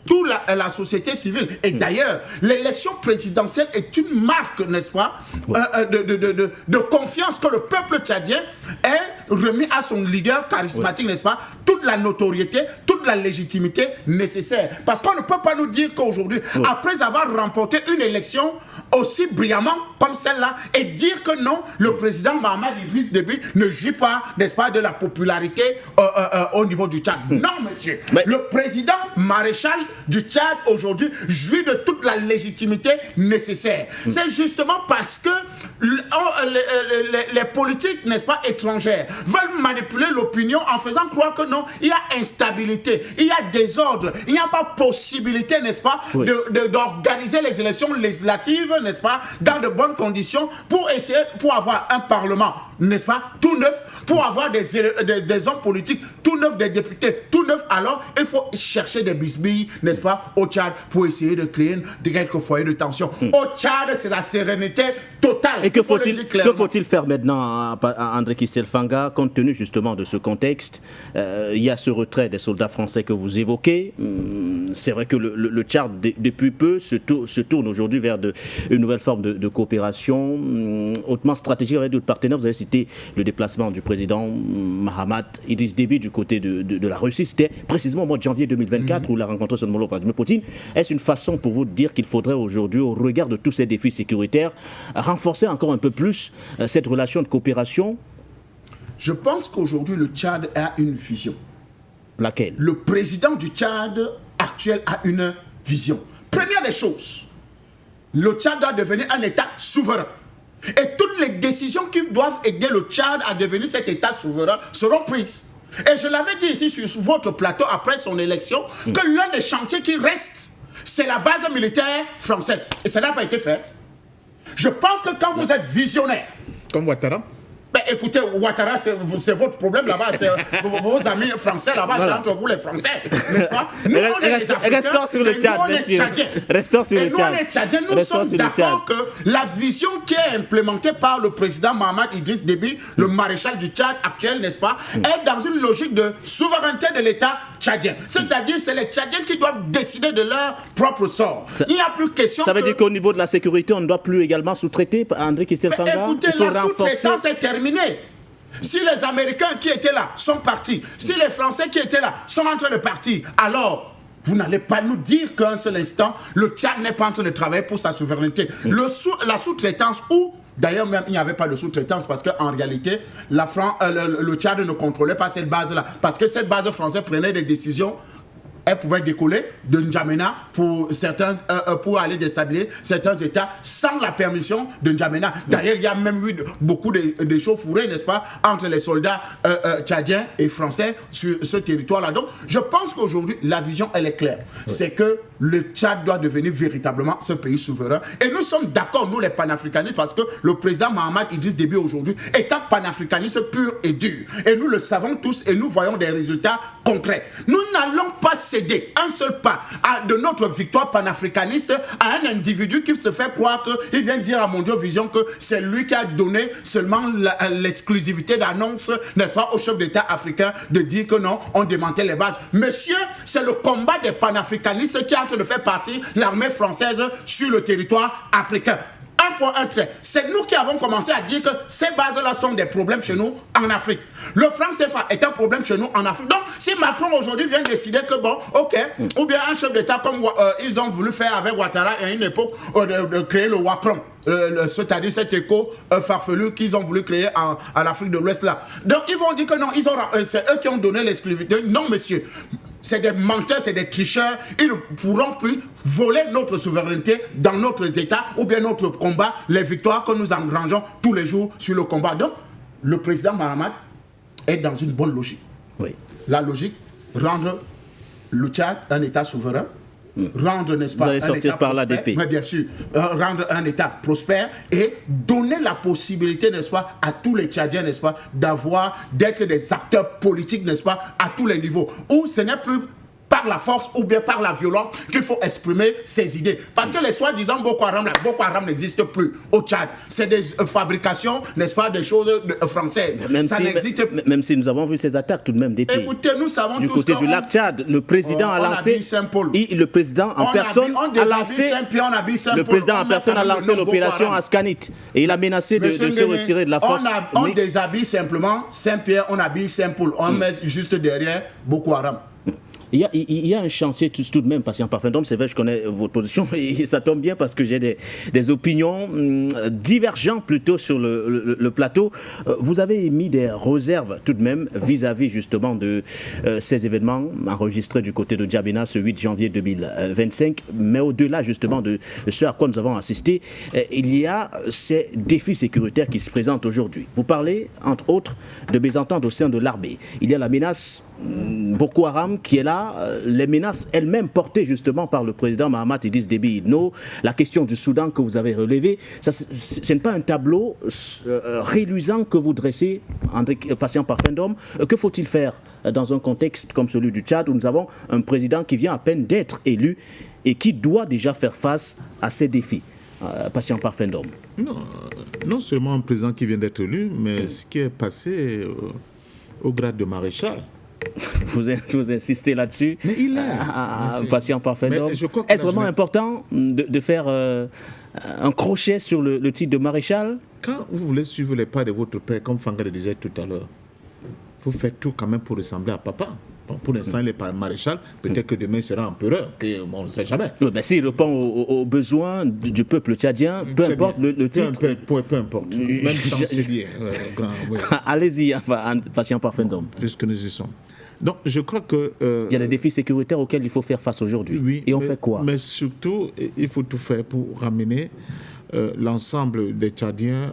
toute la société civile. Et d'ailleurs, l'élection présidentielle est une marque, n'est-ce pas, de confiance que le peuple tchadien est remis à son leader charismatique, n'est-ce pas, toute la notoriété, toute la légitimité nécessaire. Parce qu'on ne peut pas nous dire qu'aujourd'hui, après avoir remporté une élection aussi brillamment comme celle-là, et dire que non, le président Mahamat Idriss Déby ne jouit pas, n'est-ce pas, de la popularité au niveau du Tchad. Non, monsieur. Le président maréchal du Tchad aujourd'hui jouit de toute la légitimité nécessaire. C'est justement parce que les politiques, n'est-ce pas, étrangères veulent manipuler l'opinion en faisant croire que non, il y a instabilité, il y a désordre, il n'y a pas possibilité, n'est-ce pas, d'organiser les élections législatives, n'est-ce pas, dans de bonnes conditions pour essayer, pour avoir un parlement, n'est-ce pas, tout neuf, pour avoir des hommes politiques tout neufs, des députés tout neufs. Alors, il faut chercher des bisbilles, n'est-ce pas, au Tchad pour essayer de créer quelques foyers de tension. Au Tchad, c'est la sérénité totale. Et que faut-il faire maintenant à André Kisselfanga, compte tenu justement de ce contexte? Il y a ce retrait des soldats français que vous évoquez. C'est vrai que le Tchad, depuis peu, se tourne aujourd'hui vers une nouvelle forme de coopération hautement stratégique avec d'autres partenaires. Vous avez cité le déplacement du président Mahamat Idriss Déby du côté côté de la Russie. C'était précisément au mois de janvier 2024 où il a rencontré son homologue Vladimir Poutine. Est-ce une façon pour vous de dire qu'il faudrait aujourd'hui, au regard de tous ces défis sécuritaires, renforcer encore un peu plus cette relation de coopération? Je pense qu'aujourd'hui, le Tchad a une vision. Laquelle? Le président du Tchad actuel a une vision. Première des choses, le Tchad doit devenir un État souverain. Et toutes les décisions qui doivent aider le Tchad à devenir cet État souverain seront prises. Et je l'avais dit ici sur votre plateau après son élection, que l'un des chantiers qui reste, c'est la base militaire française. Et ça n'a pas été fait. Je pense que quand vous êtes visionnaire... Comme Ouattara. Ben, écoutez, Ouattara, c'est votre problème là-bas. Vos amis français là-bas, c'est entre vous les Français, n'est-ce pas? Nous, on est les Africains, restons sur le Tchad, nous, on est Tchadiens. Restons sur le Nous, Tchad. on est Tchadiens. Nous sommes d'accord que la vision qui est implémentée par le président Mahamat Idriss Déby, le maréchal du Tchad actuel, n'est-ce pas, est dans une logique de souveraineté de l'État tchadien. C'est-à-dire, c'est les Tchadiens qui doivent décider de leur propre sort. Il n'y a plus question. Ça veut dire qu'au niveau de la sécurité, on ne doit plus également sous-traiter, André Kistel Fanga? Écoutez, la sous-traitance est terminée. Si les Américains qui étaient là sont partis, si les Français qui étaient là sont en train de partir, alors vous n'allez pas nous dire qu'un seul instant, le Tchad n'est pas en train de travailler pour sa souveraineté. La sous-traitance, ou d'ailleurs même il n'y avait pas de sous-traitance parce qu'en réalité, le Tchad ne contrôlait pas cette base-là. Parce que cette base française prenait des décisions. Elle pouvait décoller de N'Djamena pour aller déstabiliser certains États sans la permission de N'Djamena. D'ailleurs, il y a même eu beaucoup de chauffourées, n'est-ce pas, entre les soldats tchadiens et français sur ce territoire-là. Donc, je pense qu'aujourd'hui, la vision, elle est claire. Oui. C'est que le Tchad doit devenir véritablement ce pays souverain. Et nous sommes d'accord, nous les panafricanistes, parce que le président Mahamat Idriss Déby aujourd'hui est un panafricaniste pur et dur. Et nous le savons tous et nous voyons des résultats concrets. Nous n'allons pas céder un seul pas de notre victoire panafricaniste à un individu qui se fait croire qu'il vient dire à Mondial Vision que c'est lui qui a donné seulement l'exclusivité d'annonce, n'est-ce pas, au chef d'État africain de dire que non, on démantelait les bases. Monsieur, c'est le combat des panafricanistes qui est en train de faire partie l'armée française sur le territoire africain. Un point, un trait. C'est nous qui avons commencé à dire que ces bases-là sont des problèmes chez nous en Afrique. Le franc CFA est un problème chez nous en Afrique. Donc, si Macron aujourd'hui vient décider que bon, ok, ou bien un chef d'État comme ils ont voulu faire avec Ouattara à une époque de créer le Wakrom, c'est-à-dire cet écho farfelu qu'ils ont voulu créer en Afrique de l'Ouest là. Donc, ils vont dire que non, c'est eux qui ont donné l'exclusivité. Non, monsieur. C'est des menteurs, c'est des tricheurs. Ils ne pourront plus voler notre souveraineté dans notre État ou bien notre combat, les victoires que nous engrangeons tous les jours sur le combat. Donc, le président Mahamat est dans une bonne logique. Oui. La logique, rendre le Tchad un État souverain, rendre, n'est-ce pas, un État par prospère, mais bien sûr, rendre un État prospère et donner la possibilité, n'est-ce pas, à tous les Tchadiens, n'est-ce pas, d'être des acteurs politiques, n'est-ce pas, à tous les niveaux, où ce n'est plus par la force ou bien par la violence qu'il faut exprimer ses idées. Parce que les soi-disant Boko Haram n'existe plus au Tchad. C'est des fabrications, n'est-ce pas, des choses françaises. Ça n'existe plus. Même si nous avons vu ces attaques tout de même des pays. Écoutez, nous savons du tous côté du lac Tchad, le président a lancé... le président en personne a lancé... Le président en personne a lancé l'opération Ascanit. Et il a menacé de se retirer de la force. On déshabille simplement Saint-Pierre, on habille Saint-Paul. On met juste derrière Boko Haram. Il y a un chantier tout de même, patient parfum d'homme, c'est vrai, je connais votre position, et ça tombe bien parce que j'ai des opinions divergentes plutôt sur le plateau. Vous avez émis des réserves tout de même vis-à-vis justement de ces événements enregistrés du côté de N'Djamena ce 8 janvier 2025, mais au-delà justement de ce à quoi nous avons assisté, il y a ces défis sécuritaires qui se présentent aujourd'hui. Vous parlez, entre autres, de mésententes au sein de l'armée. Il y a la menace Boko Haram qui est là, les menaces elles-mêmes portées justement par le président Mahamat Idriss Déby Itno, la question du Soudan que vous avez relevée, ce n'est pas un tableau réluisant que vous dressez, André Patient Parfum d'homme. Que faut-il faire dans un contexte comme celui du Tchad où nous avons un président qui vient à peine d'être élu et qui doit déjà faire face à ces défis? Patient Parfum d'homme. Non seulement un président qui vient d'être élu, mais ce qui est passé au grade de maréchal. Vous insistez là-dessus. Mais il est. Patient parfait d'homme. Est-ce vraiment important de faire un crochet sur le titre de maréchal? Quand vous voulez suivre les pas de votre père, comme Fanga le disait tout à l'heure, il faut faire tout quand même pour ressembler à papa. Bon, pour l'instant, il est pas maréchal. Peut-être que demain, il sera empereur. On ne sait jamais. Oui, ben, s'il répond aux besoins du peuple tchadien, peu importe le titre. Peu importe. Même chancelier. Oui. Allez-y, patient parfait d'homme. Puisque nous y sommes. Donc, je crois que... il y a des défis sécuritaires auxquels il faut faire face aujourd'hui. Oui, et on fait quoi? Mais surtout, il faut tout faire pour ramener l'ensemble des Tchadiens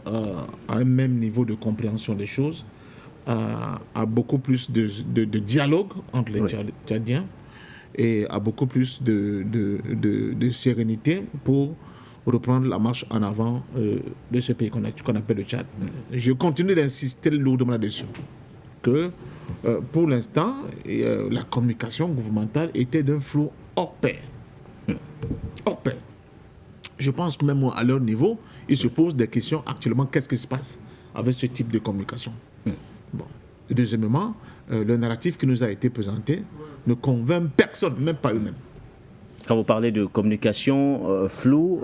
à un même niveau de compréhension des choses, à beaucoup plus de dialogue entre les Tchadiens et à beaucoup plus de sérénité pour reprendre la marche en avant de ce pays qu'on appelle le Tchad. Je continue d'insister lourdement là-dessus, que pour l'instant, la communication gouvernementale était d'un flou hors pair. Hors pair. Je pense que même à leur niveau, ils se posent des questions actuellement, qu'est-ce qui se passe avec ce type de communication? Bon. Et deuxièmement, le narratif qui nous a été présenté ne convainc personne, même pas eux-mêmes. Quand vous parlez de communication floue,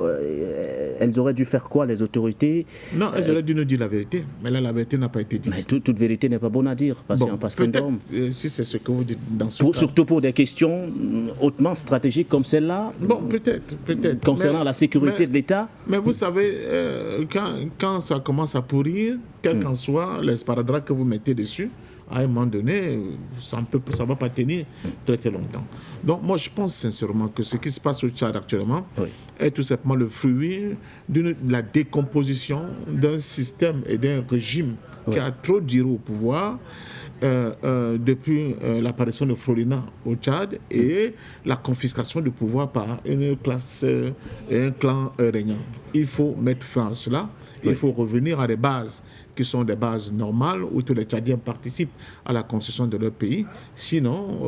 elles auraient dû faire quoi, les autorités? Non, elles auraient dû nous dire la vérité. Mais là, la vérité n'a pas été dite. Mais toute vérité n'est pas bonne à dire. Peut-être, si c'est ce que vous dites dans ce cas. Surtout pour des questions hautement stratégiques comme celle-là. Bon, peut-être. Concernant la sécurité de l'État. Mais vous savez, quand ça commence à pourrir, quel qu'en soit l'esparadrap que vous mettez dessus, à un moment donné, ça ne va pas tenir très très longtemps. Donc moi je pense sincèrement que ce qui se passe au Tchad actuellement est tout simplement le fruit de la décomposition d'un système et d'un régime qui a trop duré au pouvoir depuis l'apparition de Frolina au Tchad et la confiscation du pouvoir par une classe et un clan régnant. Il faut mettre fin à cela. Il faut revenir à des bases qui sont des bases normales où tous les Tchadiens participent à la construction de leur pays. Sinon,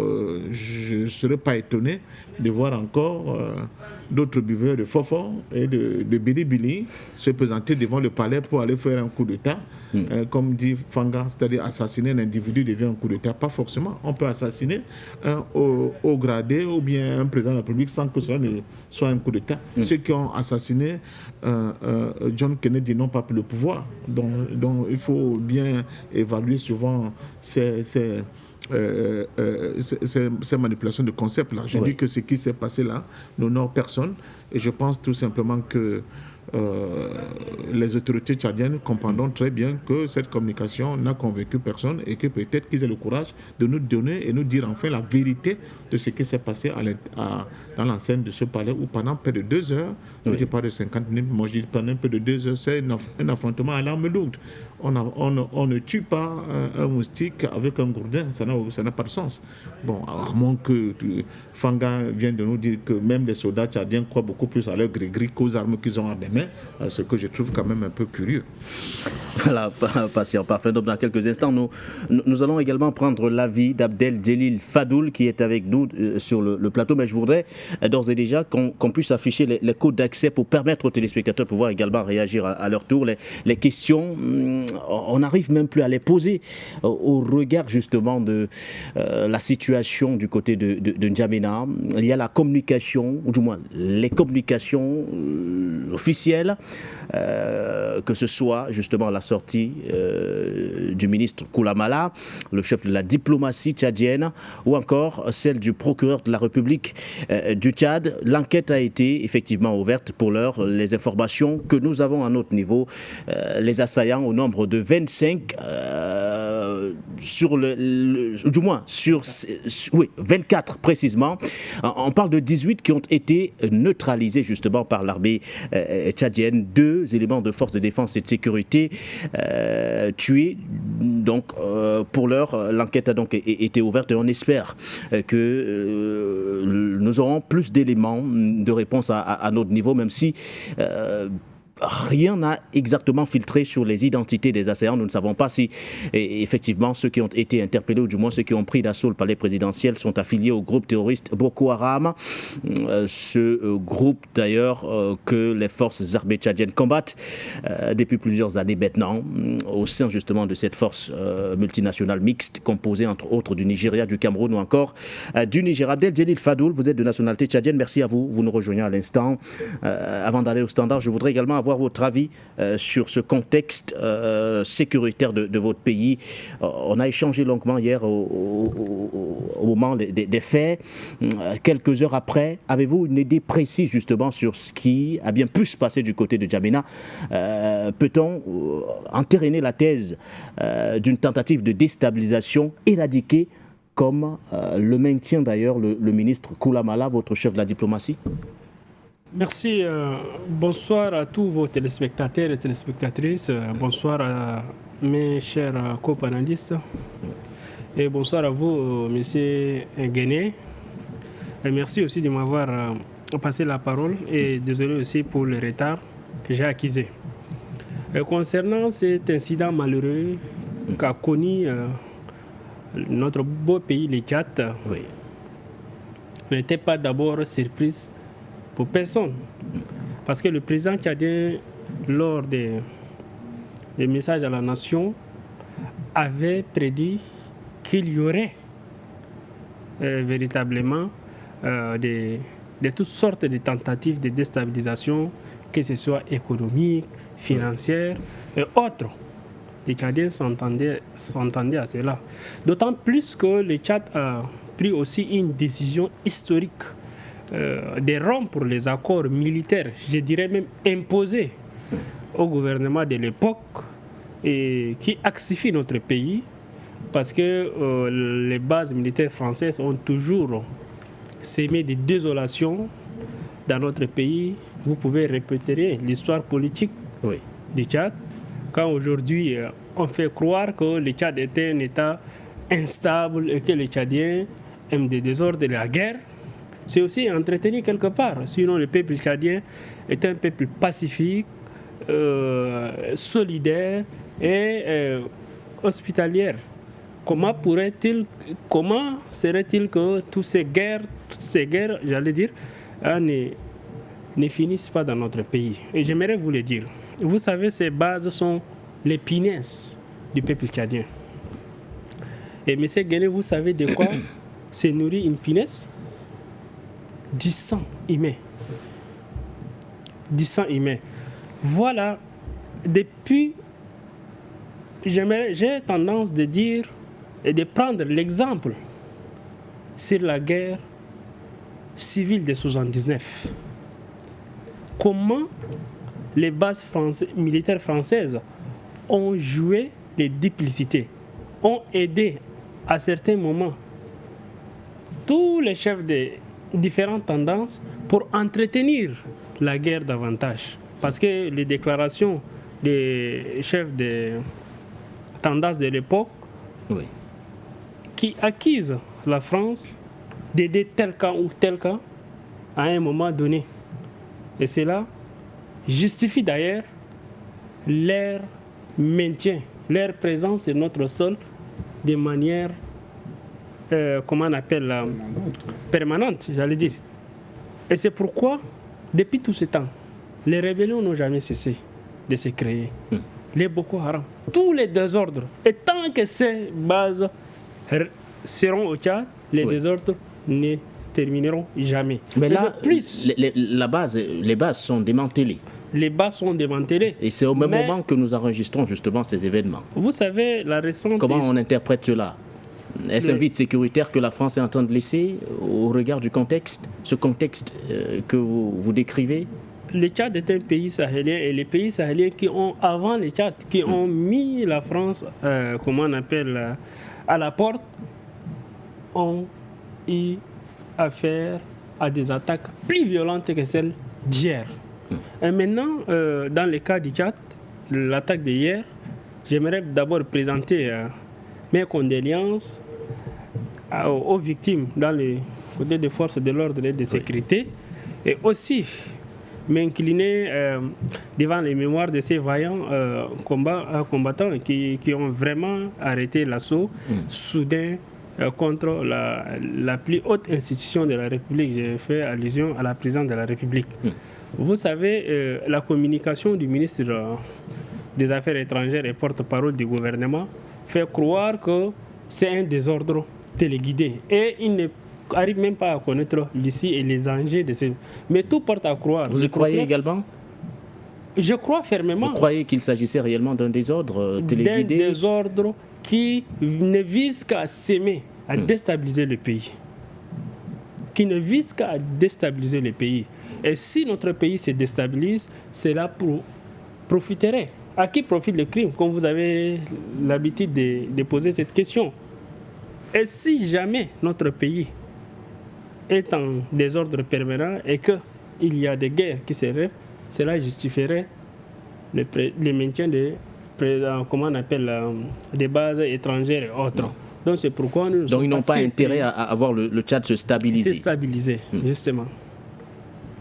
je ne serais pas étonné de voir encore d'autres buveurs de fofo et de bili-bili se présenter devant le palais pour aller faire un coup d'État. Comme dit Fanga, c'est-à-dire assassiner un individu devient un coup d'État. Pas forcément. On peut assassiner un haut gradé ou bien un président de la République sans que cela ne soit un coup d'État. Ceux qui ont assassiné John Kennedy n'ont pas pris le pouvoir. Donc il faut bien évaluer souvent ces manipulations de concepts là. Je dis que ce qui s'est passé là n'honore personne et je pense tout simplement que les autorités tchadiennes comprendront très bien que cette communication n'a convaincu personne et que peut-être qu'ils aient le courage de nous donner et nous dire enfin la vérité de ce qui s'est passé dans l'enceinte de ce palais où pendant près de 2 heures, je ne dis pas de 50 minutes, moi je dis pendant près de 2 heures, c'est un affrontement à l'arme lourde. On ne tue pas un moustique avec un gourdin, ça n'a pas de sens. Bon, à moins que Fanga vienne de nous dire que même les soldats tchadiens croient beaucoup plus à leur gris-gris qu'aux armes qu'ils ont à des mains, ce que je trouve quand même un peu curieux. Voilà, patient parfait. Donc, dans quelques instants, nous allons également prendre l'avis d'Abdel Djelil Fadoul qui est avec nous sur le plateau. Mais je voudrais d'ores et déjà qu'on puisse afficher les codes d'accès pour permettre aux téléspectateurs de pouvoir également réagir à leur tour. Les questions, on n'arrive même plus à les poser au regard justement de la situation du côté de N'Djamena. Il y a la communication, ou du moins les communications officielles, que ce soit justement la sortie du ministre Koulamala, le chef de la diplomatie tchadienne, ou encore celle du procureur de la République du Tchad. L'enquête a été effectivement ouverte. Pour l'heure, les informations que nous avons à notre niveau, les assaillants au nombre de 25 du moins sur 24 précisément. On parle de 18 qui ont été neutralisés justement par l'armée tchadienne. 2 éléments de force de défense et de sécurité tués. Donc pour l'heure, l'enquête a donc été ouverte et on espère que nous aurons plus d'éléments de réponse à notre niveau, même si rien n'a exactement filtré sur les identités des assaillants. Nous ne savons pas si effectivement ceux qui ont été interpellés, ou du moins ceux qui ont pris d'assaut le palais présidentiel, sont affiliés au groupe terroriste Boko Haram. Ce groupe d'ailleurs que les forces armées tchadiennes combattent depuis plusieurs années maintenant, au sein justement de cette force multinationale mixte composée entre autres du Nigeria, du Cameroun ou encore du Niger. Abdel Djelil Fadoul, vous êtes de nationalité tchadienne, merci à vous, vous nous rejoignez à l'instant. Avant d'aller au standard, je voudrais également avoir avoir votre avis sur ce contexte sécuritaire de votre pays. On a échangé longuement hier au moment des faits. Quelques heures après, avez-vous une idée précise justement sur ce qui a bien pu se passer du côté de N'Djamena? Peut-on entériner la thèse d'une tentative de déstabilisation éradiquée, comme le maintient d'ailleurs le ministre Koulamala, votre chef de la diplomatie? Merci. Bonsoir à tous vos téléspectateurs et téléspectatrices. Bonsoir à mes chers co-panélistes. Et bonsoir à vous, monsieur Guéné. Et merci aussi de m'avoir passé la parole. Et désolé aussi pour le retard que j'ai accusé. Concernant cet incident malheureux qu'a connu notre beau pays, le Tchad, Oui. n'était pas d'abord surprise pour personne. Parce que le président tchadien, lors des messages à la nation, avait prédit qu'il y aurait véritablement de toutes sortes de tentatives de déstabilisation, que ce soit économique, financière et autres. Les Tchadiens s'entendaient à cela. D'autant plus que le Tchad a pris aussi une décision historique de rompre les accords militaires, je dirais même imposés au gouvernement de l'époque, et qui axifie notre pays, parce que les bases militaires françaises ont toujours sémé de désolation dans notre pays. Vous pouvez répéter l'histoire politique du Tchad, quand aujourd'hui on fait croire que le Tchad était un État instable et que les Tchadiens aiment des désordres et la guerre. C'est aussi entretenu quelque part. Sinon, le peuple tchadien est un peuple pacifique, solidaire et hospitalier. Comment serait-il que toutes ces guerres, j'allais dire, ne finissent pas dans notre pays? Et j'aimerais vous le dire. Vous savez, ces bases sont les punaises du peuple tchadien. Et M. Guéné, vous savez de quoi se nourrit une punaise? Du sang humain. Du sang humain. Voilà, depuis, j'ai tendance de dire et de prendre l'exemple sur la guerre civile de 1979. Comment les bases militaires françaises ont joué les duplicités, ont aidé à certains moments tous les chefs des différentes tendances pour entretenir la guerre davantage. Parce que les déclarations des chefs des tendances de l'époque qui accusent la France d'aider tel camp ou tel camp à un moment donné. Et cela justifie d'ailleurs leur maintien, leur présence sur notre sol de manière comment on appelle permanente, j'allais dire. Et c'est pourquoi, depuis tout ce temps, les rébellions n'ont jamais cessé de se créer. Les Boko Haram, tous les désordres. Et tant que ces bases seront au Tchad, les désordres ne termineront jamais. Mais là, les bases sont démantelées. Les bases sont démantelées. Et c'est au même moment que nous enregistrons justement ces événements. Vous savez, la récente... Comment on interprète cela? Est-ce un vide sécuritaire que la France est en train de laisser au regard du contexte, ce contexte que vous décrivez? Le Tchad est un pays sahélien, et les pays sahéliens qui ont, avant le Tchad, qui ont mis la France, comment on appelle, à la porte, ont eu affaire à des attaques plus violentes que celles d'hier. Et maintenant, dans le cas du Tchad, l'attaque d'hier, j'aimerais d'abord présenter mes condoléances aux victimes dans les côtés des forces de l'ordre et de sécurité, et aussi m'incliner devant les mémoires de ces vaillants combattants qui ont vraiment arrêté l'assaut soudain contre la plus haute institution de la République. J'ai fait allusion à la présidence de la République. Vous savez, la communication du ministre des Affaires étrangères et porte-parole du gouvernement fait croire que c'est un désordre téléguidé. Et il n'arrive même pas à connaître l'issue et les enjeux de ces... Mais tout porte à croire. Vous y croyez également? Je crois fermement. Vous croyez qu'il s'agissait réellement d'un désordre téléguidé? D'un désordre qui ne vise qu'à s'aimer, à déstabiliser le pays. Qui ne vise qu'à déstabiliser le pays. Et si notre pays se déstabilise, cela profiterait. À qui profite le crime, comme vous avez l'habitude de poser cette question? Et si jamais notre pays est en désordre permanent et qu'il y a des guerres qui se rêvent, cela justifierait le maintien des bases étrangères et autres. Donc c'est pourquoi nous Donc ils n'ont pas intérêt à avoir le Tchad se stabiliser. Se stabiliser, justement.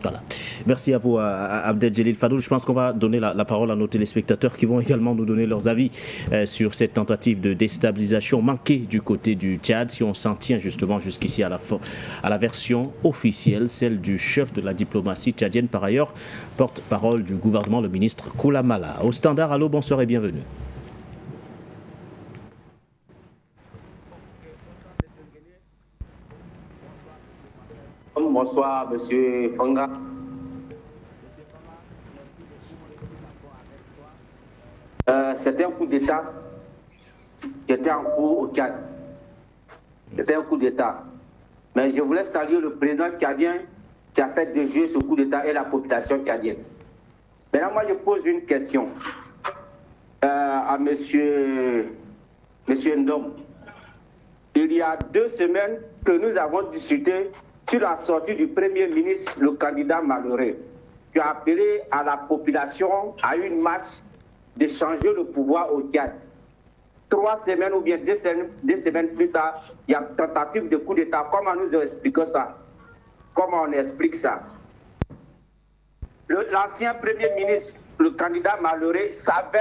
Voilà. Merci à vous, Abdel Fadul. Je pense qu'on va donner la parole à nos téléspectateurs qui vont également nous donner leurs avis sur cette tentative de déstabilisation manquée du côté du Tchad, si on s'en tient justement jusqu'ici à la version officielle, celle du chef de la diplomatie tchadienne, par ailleurs porte-parole du gouvernement, le ministre Koulamala. Au standard, allô, bonsoir et bienvenue. Bonsoir, monsieur Fanga. C'était un coup d'État qui était en cours au Tchad. C'était un coup d'État. Mais je voulais saluer le président tchadien qui a fait déjouer ce coup d'État et la population tchadienne. Maintenant, moi, je pose une question à monsieur Ndom. Il y a 2 semaines que nous avons discuté sur la sortie du Premier ministre, le candidat malheureux, qui a appelé à la population à une marche de changer le pouvoir au Tchad. 3 semaines ou bien 2 semaines plus tard, il y a une tentative de coup d'État. Comment nous expliquons ça? Comment on explique ça? L'ancien Premier ministre, le candidat malheureux, savait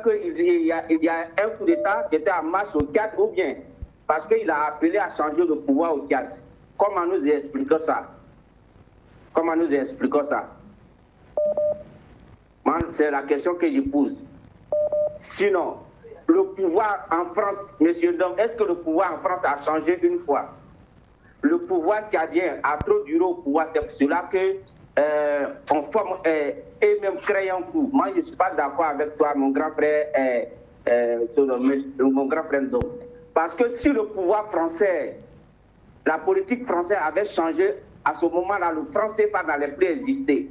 qu'il y a un coup d'État qui était en marche au Tchad, ou bien parce qu'il a appelé à changer le pouvoir au Tchad. Comment nous expliquons ça? Comment nous expliquons ça? C'est la question que je pose. Sinon, le pouvoir en France, monsieur Dom, est-ce que le pouvoir en France a changé une fois? Le pouvoir tchadien a trop duré au pouvoir, c'est pour cela que on forme et même crée un coup. Moi, je ne suis pas d'accord avec toi, mon grand frère, mon grand frère Dom. Parce que si le pouvoir français, la politique française avait changé, à ce moment-là, le franc CFA n'allait plus exister.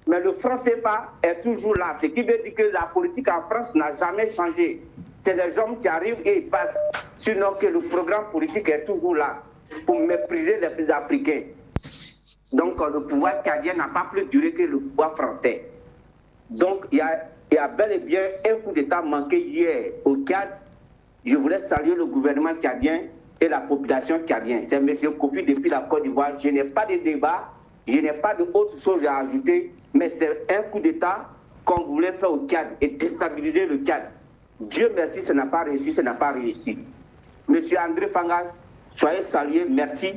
Mais le franc CFA est toujours là. Ce qui veut dire que la politique en France n'a jamais changé. C'est les hommes qui arrivent et ils passent. Sinon que le programme politique est toujours là pour mépriser les Africains. Donc le pouvoir tchadien n'a pas plus duré que le pouvoir français. Donc il y a bel et bien un coup d'État manqué hier au Tchad. Je voulais saluer le gouvernement tchadien et la population tchadienne. C'est M. Kofi depuis la Côte d'Ivoire. Je n'ai pas de débat, je n'ai pas d'autre chose à ajouter, mais c'est un coup d'État qu'on voulait faire au Tchad et déstabiliser le Tchad. Dieu merci, ça n'a pas réussi, ça n'a pas réussi. Monsieur André Fanga, soyez salué, merci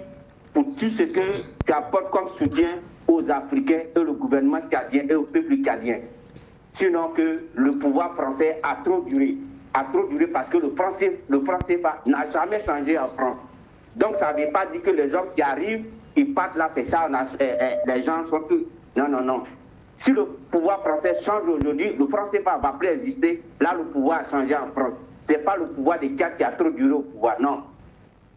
pour tout ce que tu apportes comme soutien aux Africains et au gouvernement tchadien et au peuple tchadien. Sinon que le pouvoir français a trop duré parce que le français n'a jamais changé en France. Donc ça ne veut pas dire que les gens qui arrivent, ils partent là, c'est ça, les gens sont tous... Non. Si le pouvoir français change aujourd'hui, le franc CFA ne va plus exister. Là, le pouvoir a changé en France. Ce n'est pas le pouvoir des Tchad qui a trop duré au pouvoir, non.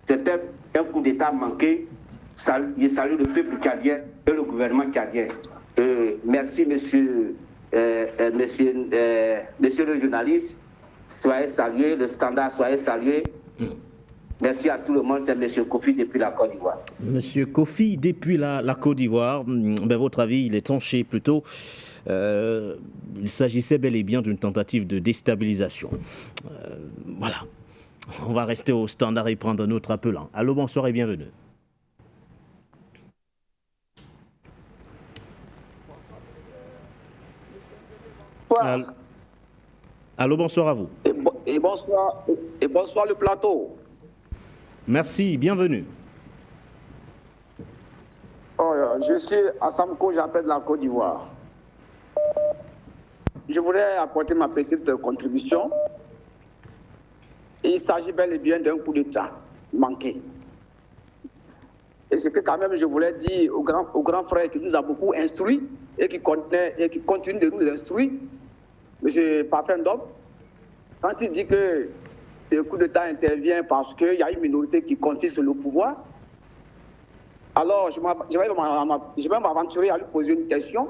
C'était un coup d'État manqué. Je salue le peuple tchadien et le gouvernement tchadien. Merci, monsieur le journaliste. Soyez salués, le standard, soyez salués. Merci à tout le monde, c'est M. Kofi depuis la Côte d'Ivoire. Monsieur Kofi, depuis la Côte d'Ivoire, votre avis, il est tranché plutôt. Il s'agissait bel et bien d'une tentative de déstabilisation. Voilà. On va rester au standard et prendre un autre appelant. Allô, bonsoir et bienvenue. Allô, bonsoir à vous. Et bonsoir le plateau. Merci, bienvenue. Je suis à Samko, j'appelle de la Côte d'Ivoire. Je voudrais apporter ma petite contribution. Il s'agit bel et bien d'un coup d'État manqué. Et c'est que quand même je voulais dire au grand frère qui nous a beaucoup instruit, et qui connaît et qui continue de nous instruire, M. Pafendom, quand il dit que ce coup d'État intervient parce qu'il y a une minorité qui confisque le pouvoir, alors je vais m'aventurer à lui poser une question.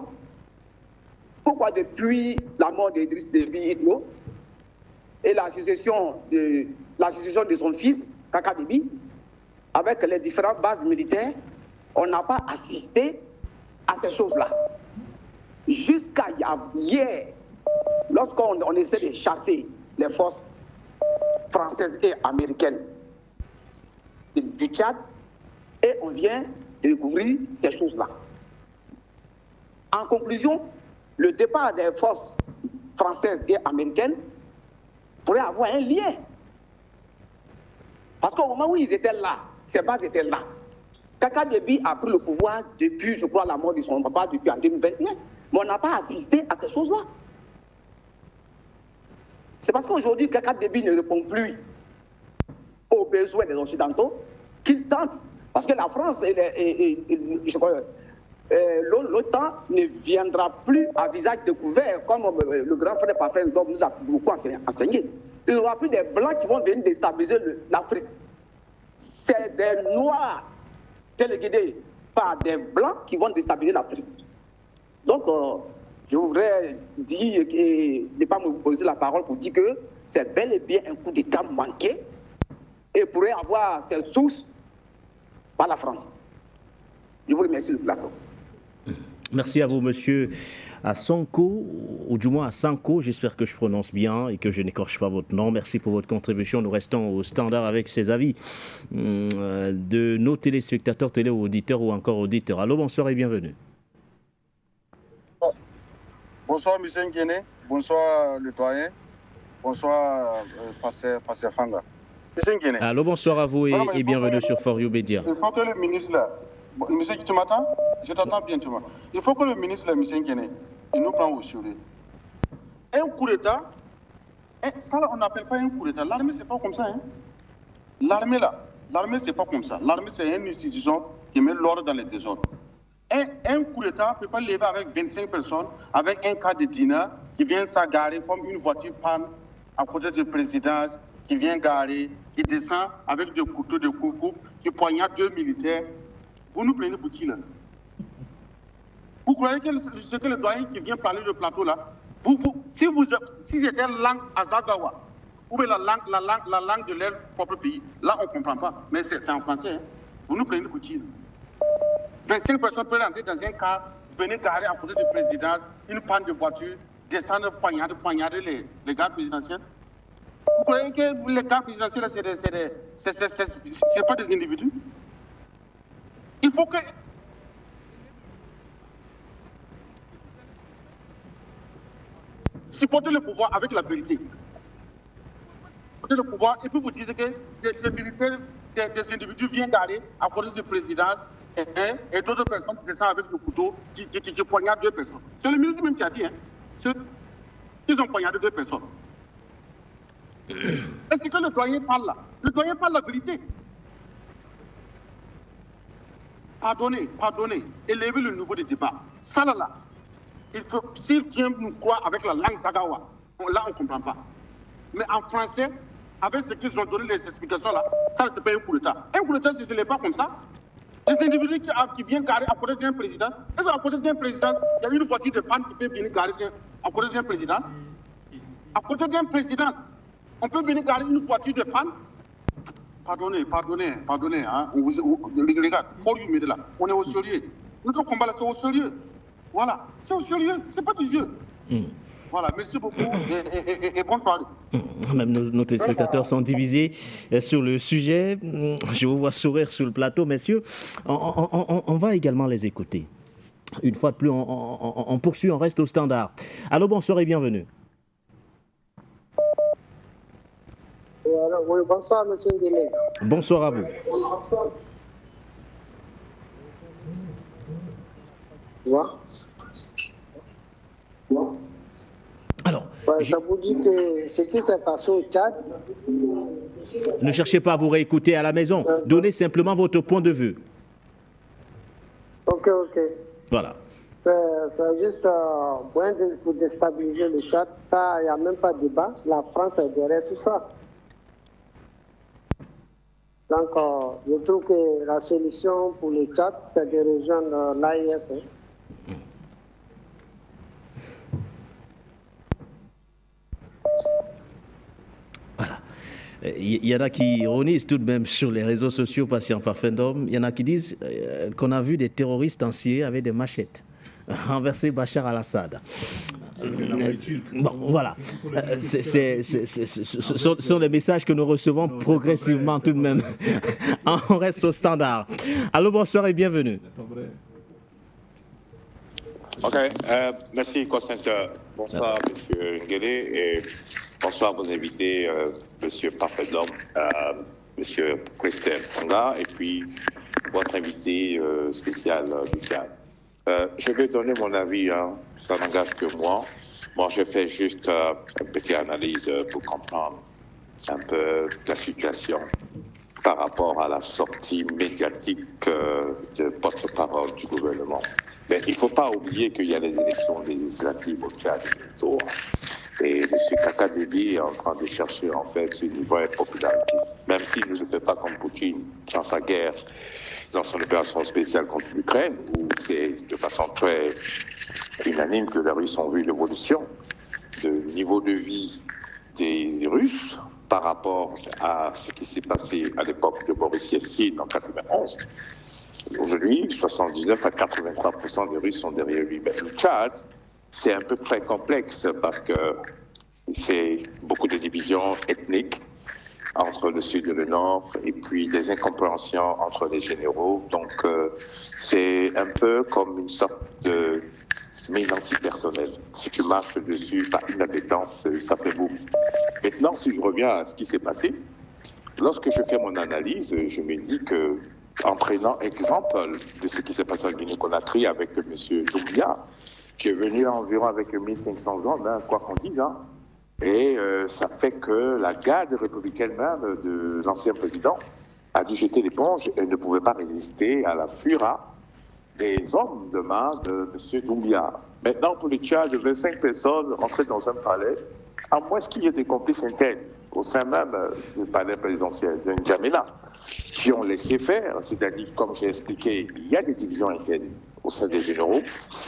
Pourquoi depuis la mort d'Idriss Déby Itno et la succession de son fils, Kaka Déby, avec les différentes bases militaires, on n'a pas assisté à ces choses-là. Jusqu'à hier, lorsqu'on essaie de chasser les forces françaises et américaines du Tchad, et on vient de découvrir ces choses-là. En conclusion, le départ des forces françaises et américaines pourrait avoir un lien. Parce qu'au moment où ils étaient là, ces bases étaient là. Kaka Déby a pris le pouvoir depuis, je crois, la mort de son papa, depuis en 2021. Mais on n'a pas assisté à ces choses-là. C'est parce qu'aujourd'hui, Kaka Déby ne répond plus aux besoins des Occidentaux qu'il tente. Parce que la France l'OTAN ne viendra plus à visage découvert, comme le grand frère Pafendom nous a beaucoup enseigné. Il n'y aura plus des Blancs qui vont venir déstabiliser l'Afrique. C'est des Noirs téléguidés par des Blancs qui vont déstabiliser l'Afrique. Donc, je voudrais dire, et ne pas me poser la parole pour dire que c'est bel et bien un coup d'État manqué et pourrait avoir ses sources par la France. Je vous remercie le plateau. Merci à vous, monsieur Assanko, ou du moins Assanko, j'espère que je prononce bien et que je n'écorche pas votre nom. Merci pour votre contribution. Nous restons au standard avec ces avis de nos téléspectateurs, téléauditeurs ou encore auditeurs. Allô, bonsoir et bienvenue. Bonsoir, M. Nguéné. Bonsoir, le doyen. Bonsoir, Pasteur Fanga. M. Nguéné. Allô, bonsoir à vous et bienvenue sur For You Media. Il faut que le ministre, là, monsieur, tu m'entends? Je t'entends bien, tu m'entends. Il faut que le ministre, là, M. Nguéné, il nous prend au sérieux. Un coup d'État, ça, là, on n'appelle pas un coup d'État. L'armée, c'est pas comme ça. Hein? L'armée, là, c'est pas comme ça. L'armée, c'est une institution qui met l'ordre dans les désordres. Un coup d'État ne peut pas lever avec 25 personnes, avec un cas de dîner qui vient s'agarer comme une voiture panne à côté de la présidence, qui vient garer, qui descend avec des couteaux de coucou, qui poignarde 2 militaires. Vous nous prenez pour qui, là? Vous croyez que ce que le doyen qui vient parler de plateau, là, si c'était langue à Zagawa, ou bien la langue de leur propre pays, là, on ne comprend pas. Mais c'est en français. Hein. Vous nous prenez pour qui, là? 25 personnes peuvent entrer dans un car, venir garer à côté de la présidence, une panne de voiture, descendre, poignarder les gardes présidentiels. Vous croyez que les gardes présidentiels, c'est pas des individus? Il faut que... supporter le pouvoir avec la vérité. Supporter le pouvoir, et puis vous dites que les militaires, des individus viennent garer à côté de la présidence, et d'autres personnes descendent avec le couteau qui poignardent 2 personnes. C'est le ministre même qui a dit, hein. Ils ont poignardé 2 personnes. Est-ce que le doyen parle là? Le doyen parle la vérité. Pardonnez, élevez le niveau du débat. Ça là, s'il vient nous croire avec la langue Sagawa, là on ne comprend pas. Mais en français, avec ce qu'ils ont donné les explications là, ça c'est pas un coup d'État. Un coup d'État, ce n'est pas comme ça. Les individus qui viennent garer à côté d'un président, est-ce qu'à côté d'un président, il y a une voiture de panne qui peut venir garer à côté d'une présidence? À côté d'une présidence, on peut venir garer une voiture de panne? Pardonnez, hein. Les gars, faut lui mettre là. On est au sérieux. Notre combat là, c'est au sérieux. Voilà, c'est au sérieux, c'est pas du jeu. Voilà, merci beaucoup et bonne soirée. Même nos téléspectateurs sont divisés sur le sujet. Je vous vois sourire sur le plateau, messieurs. On va également les écouter. Une fois de plus, on poursuit, on reste au standard. Allô, bonsoir et bienvenue. Oui, bonsoir, monsieur Nguéné. Bonsoir à vous. Alors, ça vous dit que ce qui s'est passé au Tchad... Ne cherchez pas à vous réécouter à la maison. Donnez simplement votre point de vue. Ok. Voilà. C'est juste moyen pour déstabiliser le Tchad. Ça, il n'y a même pas de débat. La France est derrière tout ça. Donc, je trouve que la solution pour le Tchad, c'est de rejoindre l'AES. Voilà. Il y en a qui ironisent tout de même sur les réseaux sociaux, patient parfait d'homme. Il y en a qui disent qu'on a vu des terroristes en Syrie avec des machettes renverser Bachar al-Assad. Bon, voilà. Ce sont les messages que nous recevons progressivement tout de même. On reste au standard. Allô, bonsoir et bienvenue. Ok, merci Constantin. Bonsoir M. Nguele et bonsoir vos invités, M. Parfait-Homme, M. Christelle Fanga et puis votre invité spécial Michel. Je vais donner mon avis, ça n'engage que moi. Moi, je fais juste une petite analyse pour comprendre un peu la situation par rapport à la sortie médiatique de porte-parole du gouvernement. Mais il ne faut pas oublier qu'il y a les élections législatives au Tchad bientôt. Et M. Kaka Déby est en train de chercher en fait une vraie popularité. Même s'il ne le fait pas comme Poutine dans sa guerre, dans son opération spéciale contre l'Ukraine, où c'est de façon très unanime que les Russes ont vu l'évolution de niveau de vie des Russes par rapport à ce qui s'est passé à l'époque de Boris Yeltsin en 1991. Aujourd'hui, 79 à 83% des Russes sont derrière lui. Mais le Tchad, c'est un peu très complexe parce que c'est beaucoup de divisions ethniques entre le sud et le nord, et puis des incompréhensions entre les généraux. Donc, c'est un peu comme une sorte de mine antipersonnelle. Si tu marches dessus, par inadvertance, ça fait boum. Maintenant, si je reviens à ce qui s'est passé, lorsque je fais mon analyse, je me dis que, en prenant exemple de ce qui s'est passé en Guinée-Conakry avec M. Doumbia, qui est venu environ avec 1500 hommes, quoi qu'on dise, et ça fait que la garde républicaine même de l'ancien président a dû jeter l'éponge et ne pouvait pas résister à la fureur des hommes de main de M. Doumbia. Maintenant, pour le Tchad, 25 personnes rentrées dans un palais, à moins qu'il y ait des complices internes au sein même du palais présidentiel de N'Djamena, qui ont laissé faire, c'est-à-dire, comme j'ai expliqué, il y a des divisions internes au sein des généraux,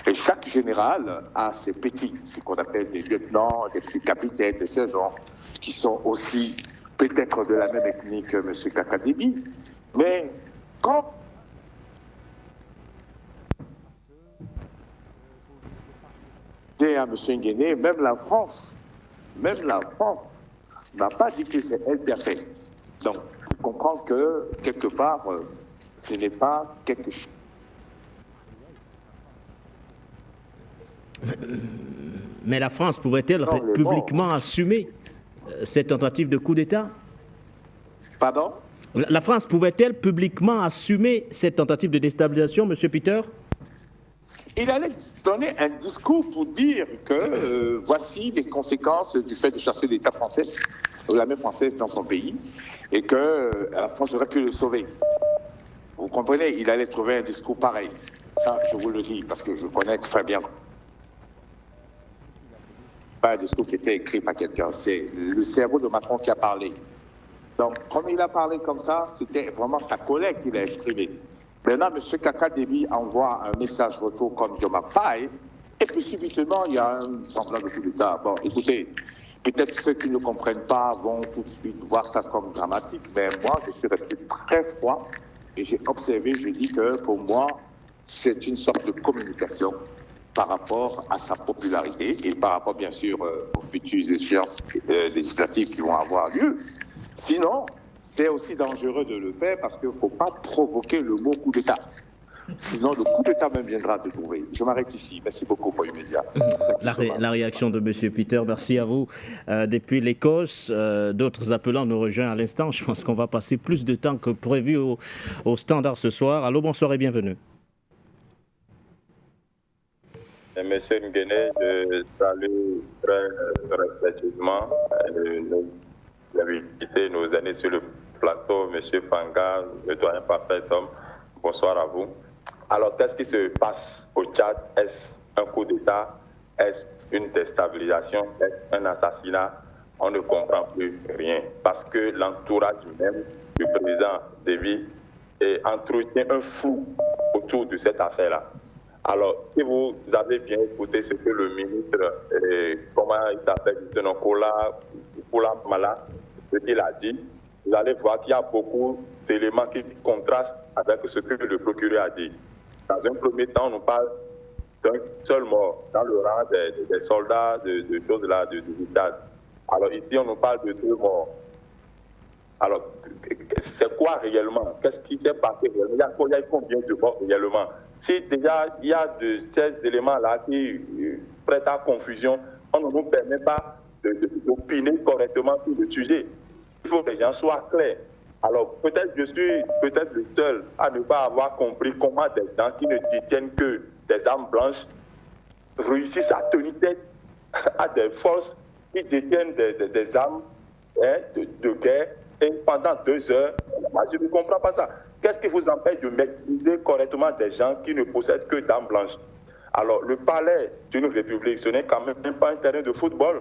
et chaque général a ses petits, ce qu'on appelle des lieutenants, des petits capitaines, des sergents, qui sont aussi peut-être de la même ethnie que M. Kaka Déby. Mais quand à M. Nguene, même la France n'a pas dit que c'est elle qui a fait. Donc, il faut comprendre que, quelque part, ce n'est pas quelque chose. Mais la France pourrait-elle publiquement assumer cette tentative de coup d'État? Pardon? La France pouvait-elle publiquement assumer cette tentative de déstabilisation, M. Peter? Il allait donner un discours pour dire que voici les conséquences du fait de chasser l'État français, l'armée française dans son pays, et que la France aurait pu le sauver. Vous comprenez? Il allait trouver un discours pareil. Ça, je vous le dis, parce que je connais très bien. Pas un discours qui était écrit par quelqu'un, c'est le cerveau de Macron qui a parlé. Donc, comme il a parlé comme ça, c'était vraiment sa colère qu'il a exprimée. Maintenant, M. Kaka Déby envoie un message retour comme Diomaye Faye, et puis subitement, il y a un semblant de coup d'État. Bon, écoutez, peut-être ceux qui ne comprennent pas vont tout de suite voir ça comme dramatique, mais moi, je suis resté très froid, et j'ai observé, je dis que pour moi, c'est une sorte de communication par rapport à sa popularité et par rapport, bien sûr, aux futures échéances législatives qui vont avoir lieu. Sinon, c'est aussi dangereux de le faire parce qu'il ne faut pas provoquer le mot coup d'État. Sinon, le coup d'État même viendra de trouver. Je m'arrête ici. Merci beaucoup, Foyer Média. La réaction de M. Peter, merci à vous. Depuis l'Écosse, d'autres appelants nous rejoignent à l'instant. Je pense qu'on va passer plus de temps que prévu au standard ce soir. Allô, bonsoir et bienvenue. Monsieur Nguene, je salue très respectueusement nous inviter nos amis sur le plateau, Monsieur Fanga, le doyen Parfait-Homme. Bonsoir à vous. Alors, qu'est-ce qui se passe au Tchad, est-ce un coup d'État, est-ce une déstabilisation, est-ce un assassinat? On ne comprend plus rien parce que l'entourage même du président Déby entretient un flou autour de cette affaire-là. Alors, si vous avez bien écouté ce que le ministre, comment il s'appelle, Kola Mala, ce qu'il a dit, vous allez voir qu'il y a beaucoup d'éléments qui contrastent avec ce que le procureur a dit. Dans un premier temps, on nous parle d'un seul mort dans le rang des soldats de choses là, de l'État. Alors ici, on nous parle de 2 morts. Alors, c'est quoi réellement? Qu'est-ce qui s'est passé réellement? Il y a combien de morts réellement? Si déjà il y a de ces éléments-là qui prêtent à confusion, on ne nous permet pas d'opiner correctement sur le sujet. Il faut que les gens soient clairs. Alors, peut-être je suis le seul à ne pas avoir compris comment des gens qui ne détiennent que des armes blanches réussissent à tenir tête à des forces qui détiennent des armes de guerre et pendant 2 heures. Moi, je ne comprends pas ça. Qu'est-ce qui vous empêche de maîtriser correctement des gens qui ne possèdent que d'armes blanches? Alors, le palais d'une république, ce n'est quand même pas un terrain de football.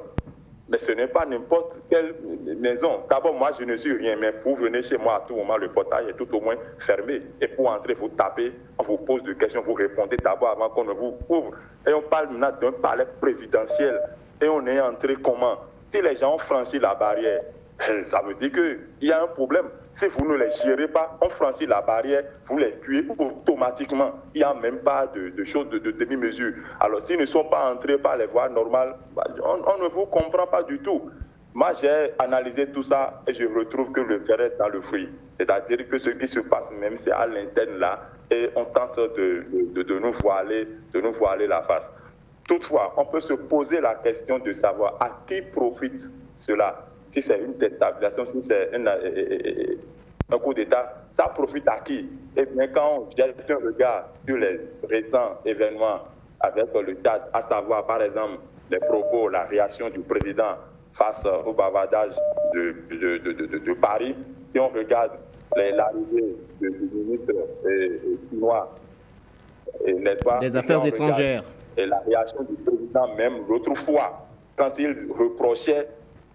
Mais ce n'est pas n'importe quelle maison. D'abord, moi, je ne suis rien, mais vous venez chez moi à tout moment, le portail est tout au moins fermé. Et pour entrer, vous tapez, on vous pose des questions, vous répondez d'abord avant qu'on ne vous ouvre. Et on parle maintenant d'un palais présidentiel. Et on est entré comment? Si les gens ont franchi la barrière, ça veut dire qu'il y a un problème. Si vous ne les gérez pas, on franchit la barrière, vous les tuez automatiquement. Il n'y a même pas de choses de demi-mesure. Alors, s'ils ne sont pas entrés par les voies normales, on ne vous comprend pas du tout. Moi, j'ai analysé tout ça et je retrouve que le fer est dans le fruit. C'est-à-dire que ce qui se passe même, c'est à l'interne là et on tente de nous voiler la face. Toutefois, on peut se poser la question de savoir à qui profite cela. Si c'est une déstabilisation, si c'est un coup d'État, ça profite à qui? Et bien, quand on jette un regard sur les récents événements avec le Tchad, à savoir par exemple les propos, la réaction du président face au bavardage de Paris, si on regarde l'arrivée du ministre chinois, n'est-ce pas, des Affaires étrangères, et la réaction du président même l'autre fois, quand il reprochait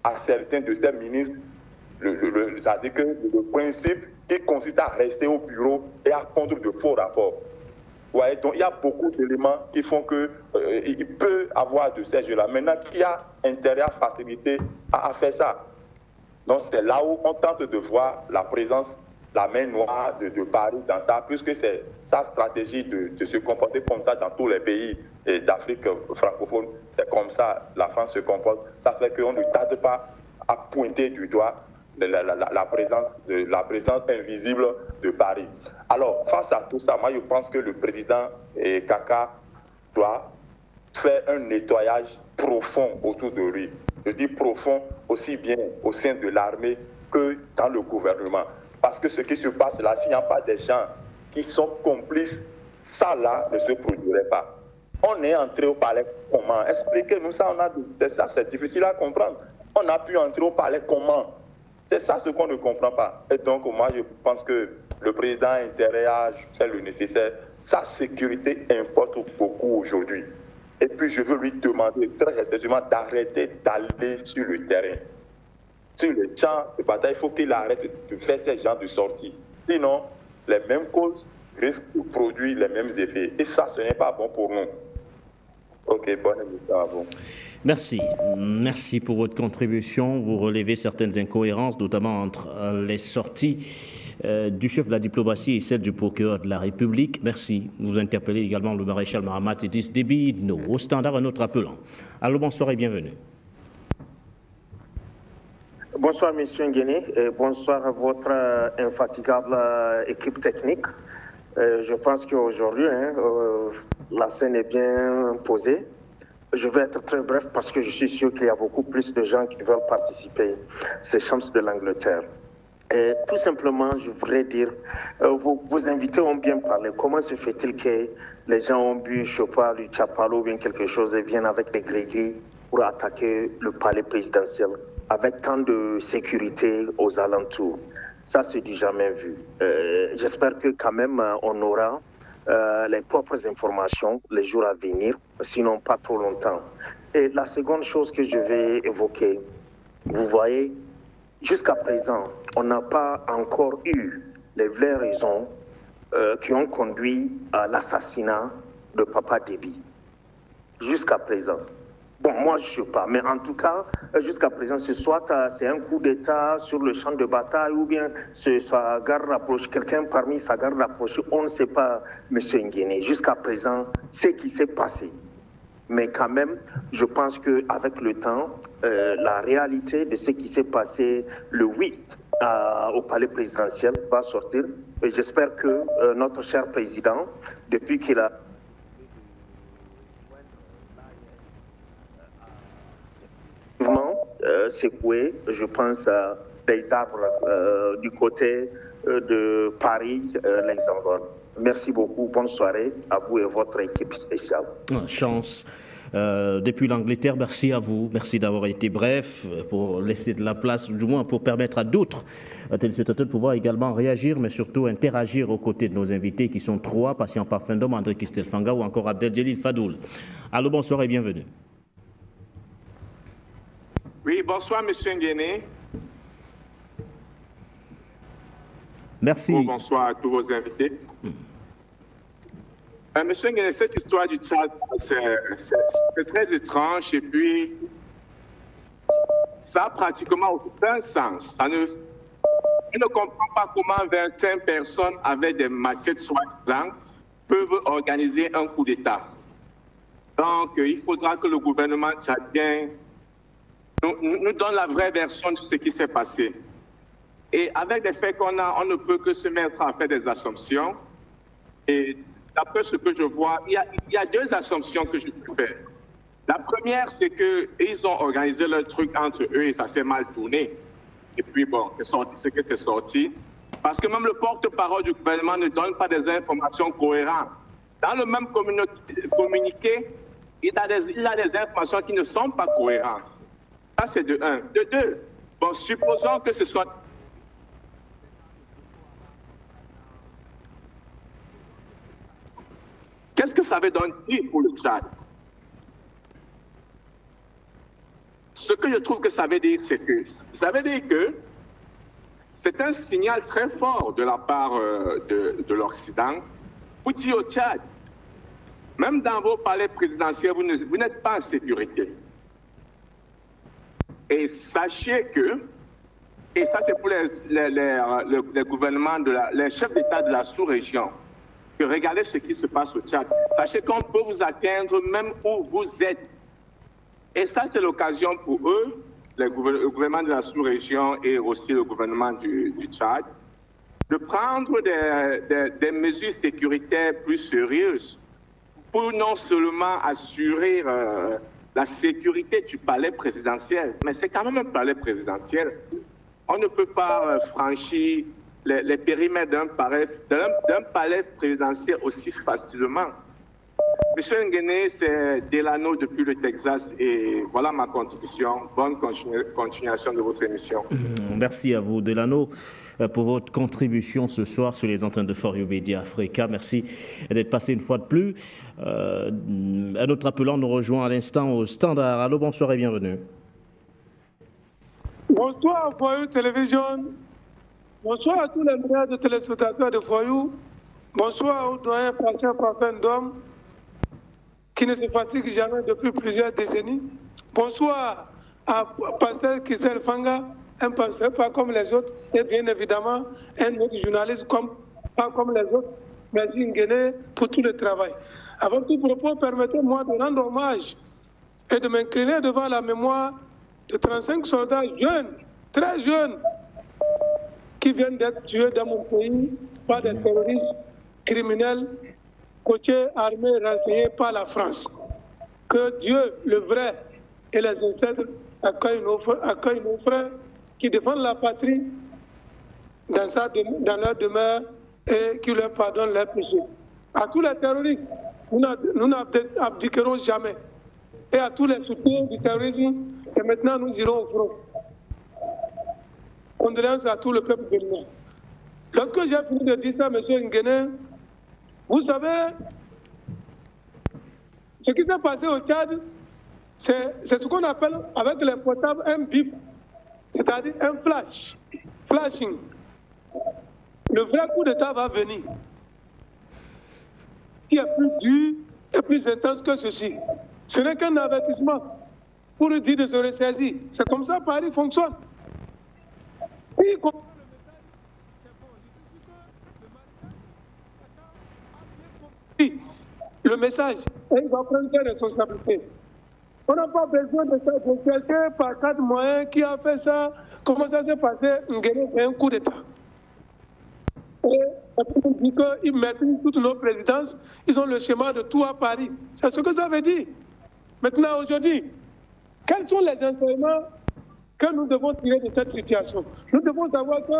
à certains de ces ministres, c'est-à-dire que le principe qui consiste à rester au bureau et à prendre de faux rapports. Ouais, donc il y a beaucoup d'éléments qui font qu'il peut avoir de ces jeux-là. Maintenant, qui a intérêt à faciliter à faire ça? Donc c'est là où on tente de voir la présence, la main noire de Paris dans ça, puisque c'est sa stratégie de se comporter comme ça dans tous les pays d'Afrique francophone. C'est comme ça la France se comporte. Ça fait qu'on ne tarde pas à pointer du doigt la présence invisible de Paris. Alors, face à tout ça, moi je pense que le président Kaka doit faire un nettoyage profond autour de lui. Je dis profond aussi bien au sein de l'armée que dans le gouvernement. Parce que ce qui se passe là, s'il n'y a pas des gens qui sont complices, ça là ne se produirait pas. On est entré au palais comment? Expliquez-nous ça, c'est difficile à comprendre. On a pu entrer au palais comment? C'est ça ce qu'on ne comprend pas. Et donc moi je pense que le président a intérêt à faire le nécessaire. Sa sécurité importe beaucoup aujourd'hui. Et puis je veux lui demander très sérieusement d'arrêter d'aller sur le terrain. Sur le champ de bataille, il faut qu'il arrête de faire ces genres de sorties. Sinon, les mêmes causes risquent de produire les mêmes effets. Et ça, ce n'est pas bon pour nous. Ok, bonne émission à vous. Merci. Merci pour votre contribution. Vous relevez certaines incohérences, notamment entre les sorties du chef de la diplomatie et celle du procureur de la République. Merci. Vous interpellez également le maréchal Mahamat Idriss Déby Itno. Au standard, un autre appelant. Allô, bonsoir et bienvenue. Bonsoir, M. Nguéné, et bonsoir à votre infatigable équipe technique. Je pense qu'aujourd'hui, la scène est bien posée. Je vais être très bref parce que je suis sûr qu'il y a beaucoup plus de gens qui veulent participer. C'est Chams de l'Angleterre. Et tout simplement, je voudrais dire, vos invités ont bien parlé. Comment se fait-il que les gens ont bu Chopard, du Chapalo ou bien quelque chose et viennent avec des gris-gris pour attaquer le palais présidentiel avec tant de sécurité aux alentours? Ça, c'est du jamais vu. J'espère que quand même, on aura les propres informations les jours à venir, sinon pas trop longtemps. Et la seconde chose que je vais évoquer, vous voyez, jusqu'à présent, on n'a pas encore eu les vraies raisons qui ont conduit à l'assassinat de Papa Déby. Jusqu'à présent. Bon, moi, je ne sais pas, mais en tout cas, jusqu'à présent, c'est un coup d'État sur le champ de bataille ou bien sa garde rapprochée, quelqu'un parmi sa garde rapprochée, on ne sait pas, M. Nguéné. Jusqu'à présent, ce qui s'est passé. Mais quand même, je pense qu'avec le temps, la réalité de ce qui s'est passé le 8 au palais présidentiel va sortir. Et j'espère que notre cher président, depuis qu'il a secoué, je pense, des arbres du côté de Paris, les envols. Merci beaucoup, bonne soirée à vous et votre équipe spéciale. Chance. Depuis l'Angleterre, merci à vous. Merci d'avoir été bref pour laisser de la place, du moins pour permettre à d'autres téléspectateurs de pouvoir également réagir, mais surtout interagir aux côtés de nos invités qui sont trois, Patient Parfendom, André Christel Fanga ou encore Abdel Fadoul. Allô, bonsoir et bienvenue. Oui, bonsoir, M. Nguéné. Merci. Bonsoir à tous vos invités. Monsieur Nguéné, cette histoire du Tchad, c'est très étrange et puis ça a pratiquement aucun sens. On ne comprend pas comment 25 personnes avec des machettes soi-disant peuvent organiser un coup d'État. Donc, il faudra que le gouvernement tchadien nous donne la vraie version de ce qui s'est passé. Et avec les faits qu'on a, on ne peut que se mettre à faire des assumptions. Et d'après ce que je vois, il y a deux assumptions que je peux faire. La première, c'est qu'ils ont organisé leur truc entre eux et ça s'est mal tourné. Et puis bon, c'est sorti ce que c'est sorti. Parce que même le porte-parole du gouvernement ne donne pas des informations cohérentes. Dans le même communiqué, il a des informations qui ne sont pas cohérentes. Ça, c'est de un. De deux, bon, supposons que ce soit... Qu'est-ce que ça veut donc dire pour le Tchad? Ce que je trouve que ça veut dire, c'est que ça veut dire que c'est un signal très fort de la part de l'Occident pour dire au Tchad, même dans vos palais présidentiels, vous n'êtes pas en sécurité. Et sachez que, et ça c'est pour les gouvernements, les chefs d'État de la sous-région, que regardez ce qui se passe au Tchad. Sachez qu'on peut vous atteindre même où vous êtes. Et ça c'est l'occasion pour eux, le gouvernement de la sous-région et aussi le gouvernement du Tchad, de prendre des mesures sécuritaires plus sérieuses pour non seulement assurer la sécurité du palais présidentiel, mais c'est quand même un palais présidentiel. On ne peut pas franchir les périmètres d'un palais présidentiel aussi facilement. Monsieur Nguéné, c'est Delano depuis le Texas et voilà ma contribution. Bonne continuation de votre émission. Merci à vous, Delano, pour votre contribution ce soir sur les antennes de For You Media Africa. Merci d'être passé une fois de plus. Un autre appelant nous rejoint à l'instant au standard. Allô, bonsoir et bienvenue. Bonsoir, For You Télévision. Bonsoir à tous les milliards de téléspectateurs de For You. Bonsoir au doyen Patient Parfendom, qui ne se fatigue jamais depuis plusieurs décennies. Bonsoir à Pasteur Christel Fanga, un pasteur pas comme les autres, et bien évidemment un autre journaliste pas comme les autres. Merci Nguéné pour tout le travail. Avant tout propos, permettez-moi de rendre hommage et de m'incliner devant la mémoire de 35 soldats jeunes, très jeunes, qui viennent d'être tués dans mon pays par des terroristes criminels, côtiers, armés, renseignés par la France. Que Dieu, le vrai, et les ancêtres accueillent nos frères qui défendent la patrie dans leur demeure et qui leur pardonnent leurs péchés. À tous les terroristes, nous n'abdiquerons jamais. Et à tous les soutiens du terrorisme, c'est maintenant nous irons au front. Condoléances à tout le peuple béninois. Lorsque j'ai fini de dire ça, M. Nguéné, Vous savez, ce qui s'est passé au Tchad, c'est ce qu'on appelle avec les portables un bip, c'est-à-dire un flashing. Le vrai coup d'État va venir, qui est plus dur et plus intense que ceci. Ce n'est qu'un avertissement pour lui dire de se ressaisir. C'est comme ça que Paris fonctionne. Si comprend le message, c'est bon. Je suis sûr que le Maréchal le message, et il va prendre ses responsabilités. On n'a pas besoin de quelqu'un par quatre moyens qui a fait ça. Comment ça s'est passé? C'est un coup d'État. Et on dit qu'ils maîtrisent toutes nos présidences, ils ont le schéma de tout à Paris. C'est ce que ça veut dire. Maintenant, aujourd'hui, quels sont les enseignements que nous devons tirer de cette situation? Nous devons savoir que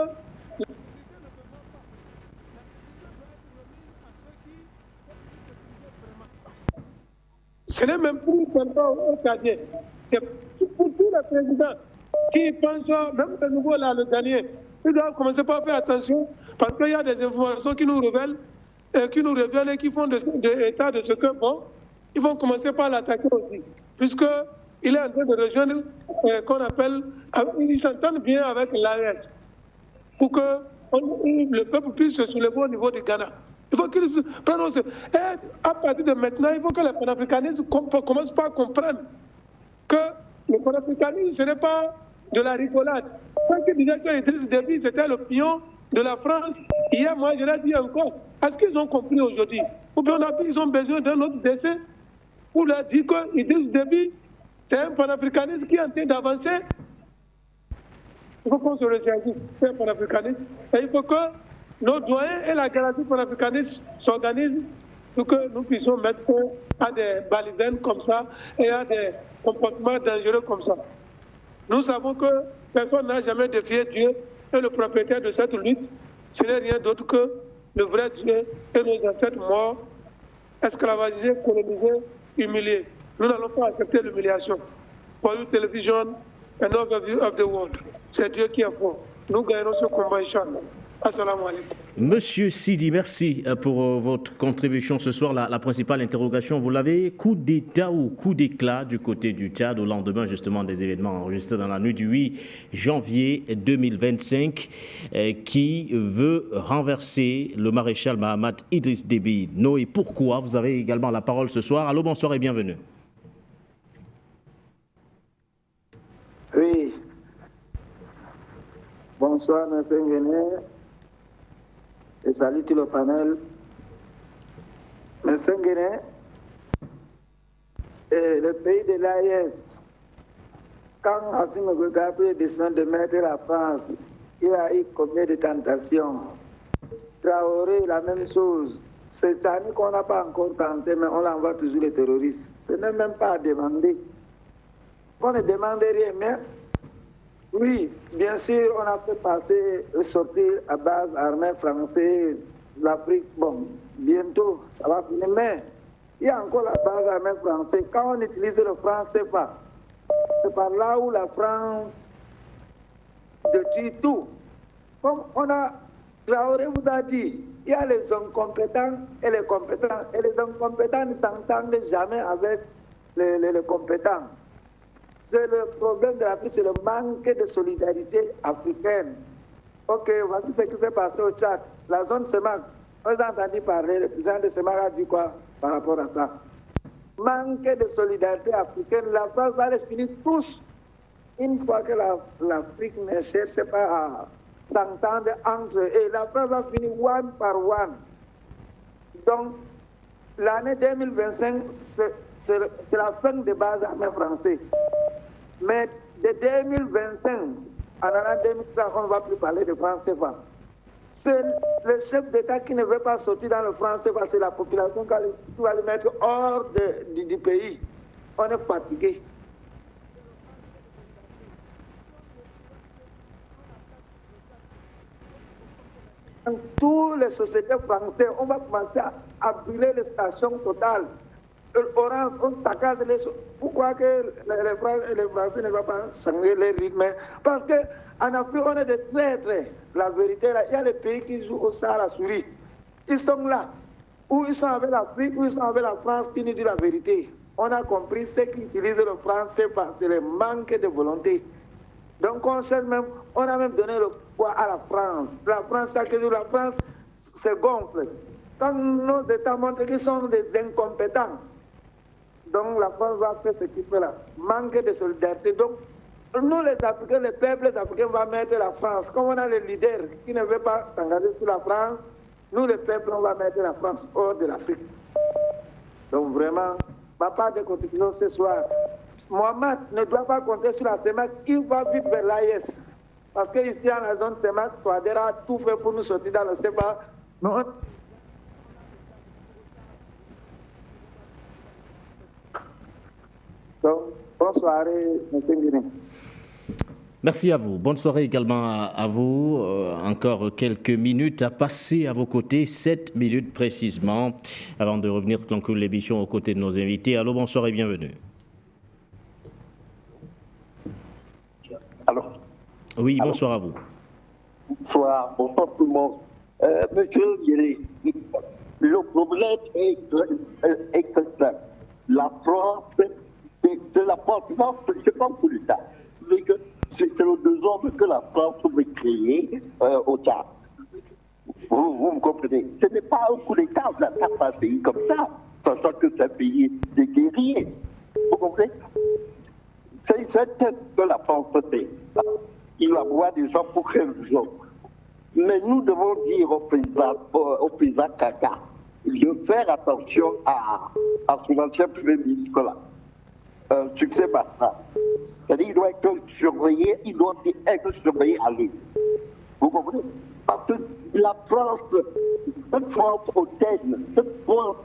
ce n'est même plus seulement au Tchadien. C'est pour tous les présidents qui pensent, même le nouveau là, le dernier, ils doivent commencer par faire attention parce qu'il y a des informations qui nous révèlent et qui font état de ce que, bon, ils vont commencer par l'attaquer aussi. Puisqu'il est en train de rejoindre qu'on appelle, ils s'entendent bien avec l'AES pour que le peuple puisse se soulever au niveau du Ghana. Il faut qu'ils prennent aussi. Et à partir de maintenant, il faut que les panafricanistes commencent par comprendre que le panafricanisme, ce n'est pas de la rigolade. Quand ils disaient que Idriss Déby, c'était le pion de la France, hier, moi, je l'ai dit encore. Est-ce qu'ils ont compris aujourd'hui? Ou bien ils ont besoin d'un autre décès pour leur dire que Idriss Déby, c'est un panafricaniste qui est en train d'avancer. Il faut qu'on se ressaisisse, c'est un panafricaniste. Et il faut que nos doyens et la garantie panafricaniste s'organisent pour que nous puissions mettre à des balisaines comme ça et à des comportements dangereux comme ça. Nous savons que personne n'a jamais défié Dieu et le propriétaire de cette lutte, ce n'est rien d'autre que le vrai Dieu et nos ancêtres morts, esclavagisés, colonisés, humiliés. Nous n'allons pas accepter l'humiliation. For you television, an overview of the world. C'est Dieu qui est fort. Nous gagnerons ce combat, Inch'Allah. Assalamu alaikum. Monsieur Sidi, merci pour votre contribution ce soir. La principale interrogation, vous l'avez, coup d'État ou coup d'éclat du côté du Tchad au lendemain justement des événements enregistrés dans la nuit du 8 janvier 2025 qui veut renverser le maréchal Mahamat Idriss Déby. Et pourquoi? Vous avez également la parole ce soir. Allô, bonsoir et bienvenue. Oui. Bonsoir, M. Nguéné. Et salut tout le panel. M. Nguéné, le pays de l'AES, quand Assimi Goïta a pris la décision de mettre la France, il a eu combien de tentations? Traoré, la même chose. C'est Tchani qu'on n'a pas encore tenté, mais on l'envoie toujours les terroristes. Ce n'est même pas à demander. On ne demande rien, mais oui, bien sûr, on a fait passer, sortir à base armée française, l'Afrique, bon, bientôt, ça va finir, mais il y a encore la base armée française. Quand on utilise le franc CFA, c'est par là où la France détruit tout. Comme on a, Traoré vous a dit, il y a les incompétents et les compétents, et les incompétents ne s'entendent jamais avec les compétents. C'est le problème de l'Afrique, c'est le manque de solidarité africaine. Ok, voici ce qui s'est passé au Tchad. La zone Semak, on a entendu parler, le président de Semak a dit quoi par rapport à ça? Manque de solidarité africaine, la France va les finir tous. Une fois que l'Afrique ne cherche pas à s'entendre entre eux, et la France va finir one par one. Donc, l'année 2025, c'est la fin des bases armées françaises. Mais de 2025, en l'année 2030, on ne va plus parler de franc CFA. C'est le chef d'État qui ne veut pas sortir dans le franc CFA, c'est la population qui va le mettre hors du pays. On est fatigué. Dans toutes les sociétés françaises, on va commencer à brûler les stations totales. Orange, on saccage les choses. Pourquoi que les Français ne vont pas changer les rythmes? Parce qu'en Afrique, on est des traîtres. La vérité, là, il y a des pays qui jouent au Sahara souris. Ils sont là. Ou ils sont avec l'Afrique, ou ils sont avec la France qui nous dit la vérité. On a compris ceux qui utilisent le franc, c'est le manque de volonté. Donc on cherche même, on a même donné le poids à la France. La France, chaque jour, la France se gonfle. Quand nos États montrent qu'ils sont des incompétents, donc la France va faire ce qu'il fait là. Manque de solidarité. Donc nous les Africains, les peuples africains vont mettre la France. Comme on a les leaders qui ne veulent pas s'engager sur la France, nous les peuples, on va mettre la France hors de l'Afrique. Donc vraiment, ma part de contribution ce soir, Mohamed ne doit pas compter sur la CEMAC, il va vite vers l'AIS. Parce qu'ici, dans la zone CEMAC, Touadéra a tout fait pour nous sortir dans le CEPA. Non. Donc, bonne soirée, M. Guinée. Merci à vous. Bonne soirée également à vous. Encore quelques minutes à passer à vos côtés, 7 minutes précisément, avant de revenir conclure l'émission aux côtés de nos invités. Allô, bonsoir et bienvenue. Allô. Oui, Allô. Bonsoir à vous. Bonsoir tout le monde. Monsieur Guéry, le problème est que la France, c'est la France, c'est pas pour l'État. C'est le désordre que la France veut créer au Tchad. Vous me comprenez? Ce n'est pas un coup d'État, on n'attaque pas un pays comme ça, sachant que c'est un pays des guerriers. Vous comprenez? C'est un test que la France fait. Il va voir des gens pour quelle raison. Mais nous devons dire au président Kaka de faire attention à son ancien premier ministre là. Succès Basta. C'est-à-dire qu'il doit être surveillé, il doit être surveillé à lui. Vous comprenez? Parce que la France, cette France hautaine, cette France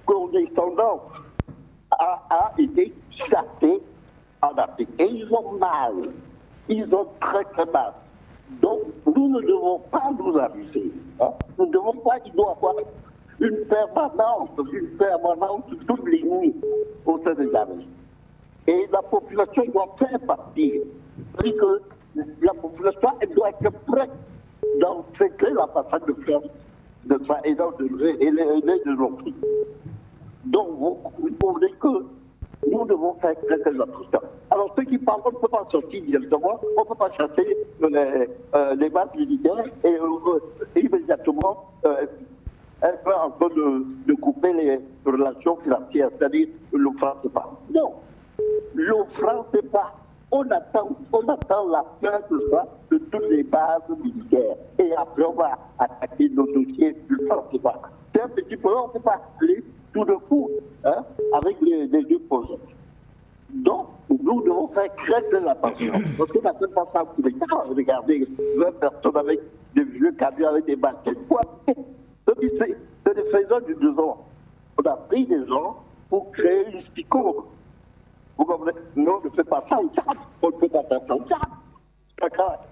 condescendante a été chassée en Afrique. Et ils ont mal. Ils ont très très mal. Donc nous ne devons pas nous amuser. Hein? Nous ne devons pas, il doit y avoir une permanence de toutes les nuits au sein des armées. Et la population doit faire partie. C'est-à-dire que la population, elle doit être prête d'encercler la façade de France et de nos filles. Donc, vous comprenez que nous devons faire très très attention. Alors, ceux qui parlent, on ne peut pas sortir directement, on ne peut pas chasser les bases militaires et immédiatement être en train de couper les relations financières, c'est-à-dire le franc CFA. Non. Le franc CFA, on attend la fin de toutes les bases militaires. Et après, on va attaquer nos dossiers du franc CFA. C'est un petit peu, on ne peut pas aller tout de coup avec les deux projets. Donc, nous devons faire très très attention. Parce qu'on n'a même pas ça pour l'État. Regardez, 20 personnes avec des vieux camions, avec des baskets. C'est des faiseurs du 2 ans. On a pris des gens pour créer une psychose. Vous comprenez? Non, on ne fait pas ça au Tchad. On ne peut pas faire ça au Tchad.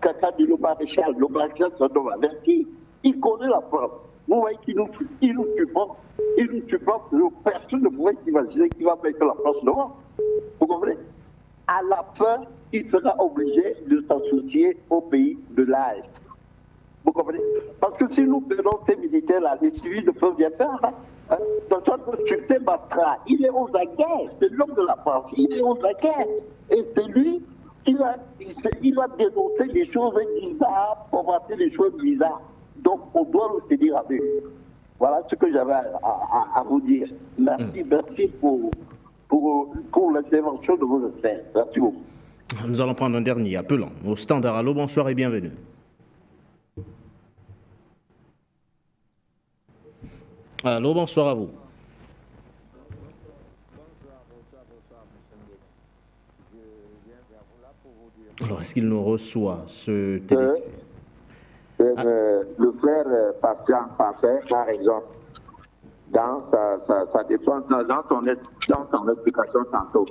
Kaka dit le maréchal, c'est un homme averti. Il connaît la France. Vous voyez qu'il nous tue pas. Il nous tue pas. Personne ne pourrait imaginer qu'il va mettre la France devant. Vous comprenez? À la fin, il sera obligé de s'associer au pays de l'Est. Vous comprenez? Parce que si nous prenons ces militaires-là, les civils ne peuvent rien faire. Dans notre succès Bastra, il est aux aguets, c'est l'homme de la France, il est aux aguets. Et c'est lui, il a dénoncé des choses bizarres, formaté des choses bizarres. Donc on doit le tenir avec. Voilà ce que j'avais à vous dire. Merci pour l'intervention de vos experts. Merci beaucoup. Nous allons prendre un dernier appelant au standard. Allô, bonsoir et bienvenue. Allô, bonsoir à vous. Alors, est-ce qu'il nous reçoit, ce téléspectateur? Le frère Pascal Parfait a raison dans sa défense, dans son explication tantôt,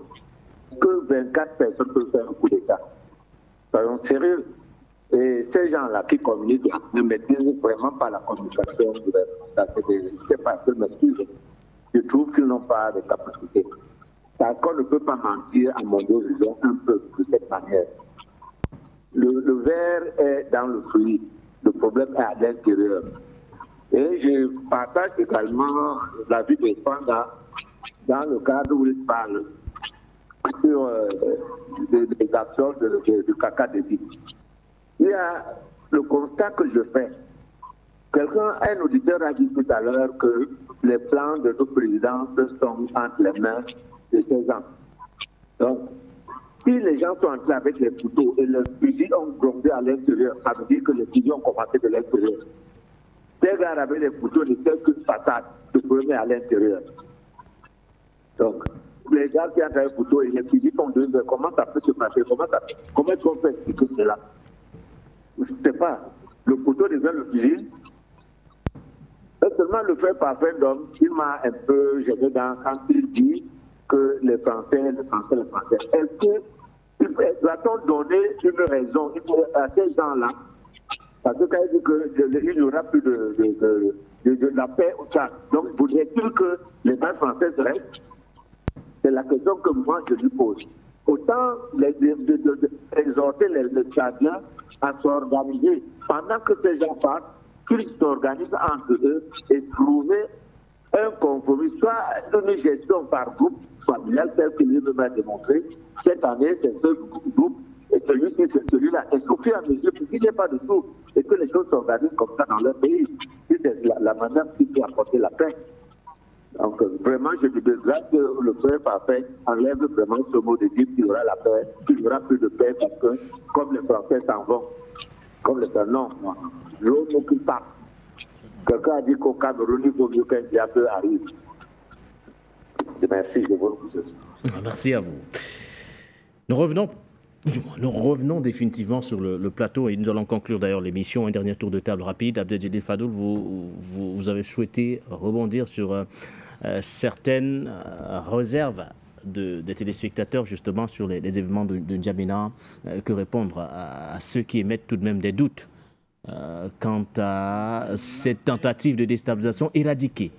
que 24 personnes peuvent faire un coup d'État. Soyons sérieux. Et ces gens-là qui communiquent ne maîtrisent vraiment pas la communication gouvernementale. C'est pas que m'excuse. Je trouve qu'ils n'ont pas de capacité. D'accord, on ne peut pas mentir à mon vision un peu de cette manière. Le verre est dans le fruit. Le problème est à l'intérieur. Et je partage également l'avis de Fanga dans le cadre où il parle sur les actions de Kaka Déby. Il y a le constat que je fais. Un auditeur a dit tout à l'heure que les plans de nos présidences sont entre les mains de ces gens. Donc, si les gens sont entrés avec les couteaux et les fusils ont grondé à l'intérieur, ça veut dire que les fusils ont commencé de l'intérieur. Les gars avec les couteaux n'étaient qu'une façade de premier à l'intérieur. Donc, les gars qui entrent avec les couteaux et les fusils sont dehors, comment ça peut se passer? Comment est-ce qu'on peut expliquer cela? Je ne sais pas. Le couteau devient le fusil. Et seulement le frère Parfait d'homme, il m'a un peu gêné quand il dit que les Français. Est-ce que doit-on donner une raison à ces gens-là? Parce que quand il dit qu'il n'y aura plus de la paix au Tchad. Donc, voudrait-il que les bases françaises restent? C'est la question que moi je lui pose. Autant exhorter les Tchadiens à s'organiser pendant que ces gens partent, qu'ils s'organisent entre eux et trouver un compromis, soit une gestion par groupe familial tel qu'il lui-même a démontré. Cette année, c'est ce groupe et celui-ci, c'est celui-là. Et au fur et à mesure, qu'il n'y ait pas de tout et que les choses s'organisent comme ça dans leur pays. C'est la manière qui peut apporter la paix. Donc vraiment, je me dégrade que le frère Parfait enlève vraiment ce mot de dire qu'il y aura la paix, qu'il n'y aura plus de paix parce que comme les Français s'en vont, comme les Français, non, je veux qu'ils partent. Quelqu'un a dit qu'au Cameroun, il vaut mieux qu'un diable arrive. Merci, je vous remercie. Merci à vous. Nous revenons définitivement sur le plateau et nous allons conclure d'ailleurs l'émission. Un dernier tour de table rapide. Abdel Fadoul, vous avez souhaité rebondir sur certaines réserves des téléspectateurs justement sur les événements de N'Djamena. Que répondre à ceux qui émettent tout de même des doutes quant à cette tentative de déstabilisation éradiquée?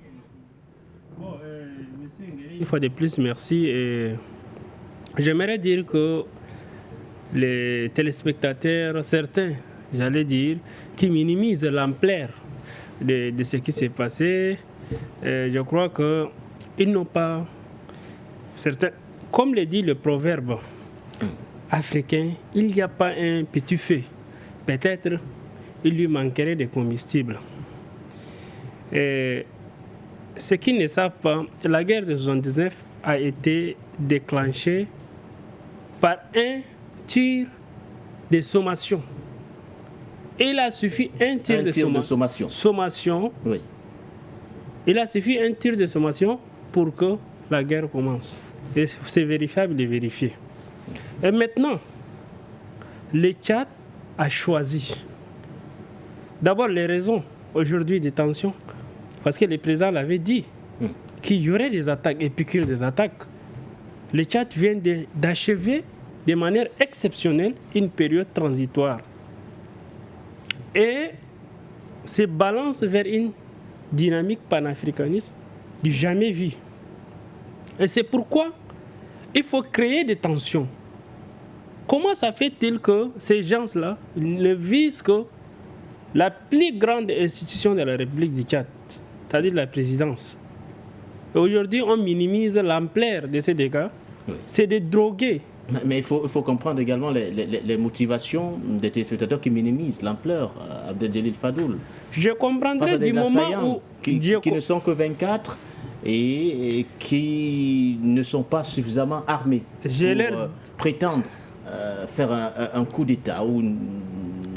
Une fois de plus, merci. Et j'aimerais dire que les téléspectateurs, certains, j'allais dire, qui minimisent l'ampleur de ce qui s'est passé, je crois qu'ils n'ont pas... Certains, comme le dit le proverbe africain, il n'y a pas un petit feu. Peut-être il lui manquerait de combustible. Et ceux qui ne savent pas, la guerre de 79 a été déclenchée par un tir de sommation. Et il a suffi un tir de sommation. Oui. Il a suffi un tir de sommation pour que la guerre commence. Et c'est vérifiable et vérifié. Et maintenant, le Tchad a choisi. D'abord, les raisons aujourd'hui des tensions. Parce que le président l'avait dit qu'il y aurait des attaques et puis qu'il y a des attaques. Le Tchad vient d'achever de manière exceptionnelle une période transitoire. Et se balance vers une dynamique panafricaniste du jamais vu. Et c'est pourquoi il faut créer des tensions. Comment ça fait-il que ces gens-là ne visent que la plus grande institution de la République du Tchad, c'est-à-dire la présidence? Et aujourd'hui, on minimise l'ampleur de ces dégâts. Oui. C'est de droguer. Mais il faut comprendre également les motivations des téléspectateurs qui minimisent l'ampleur, Abdel Fadoul. Je comprendrais du moment où... Qui ne sont que 24 et qui ne sont pas suffisamment armés pour prétendre faire un coup d'État ou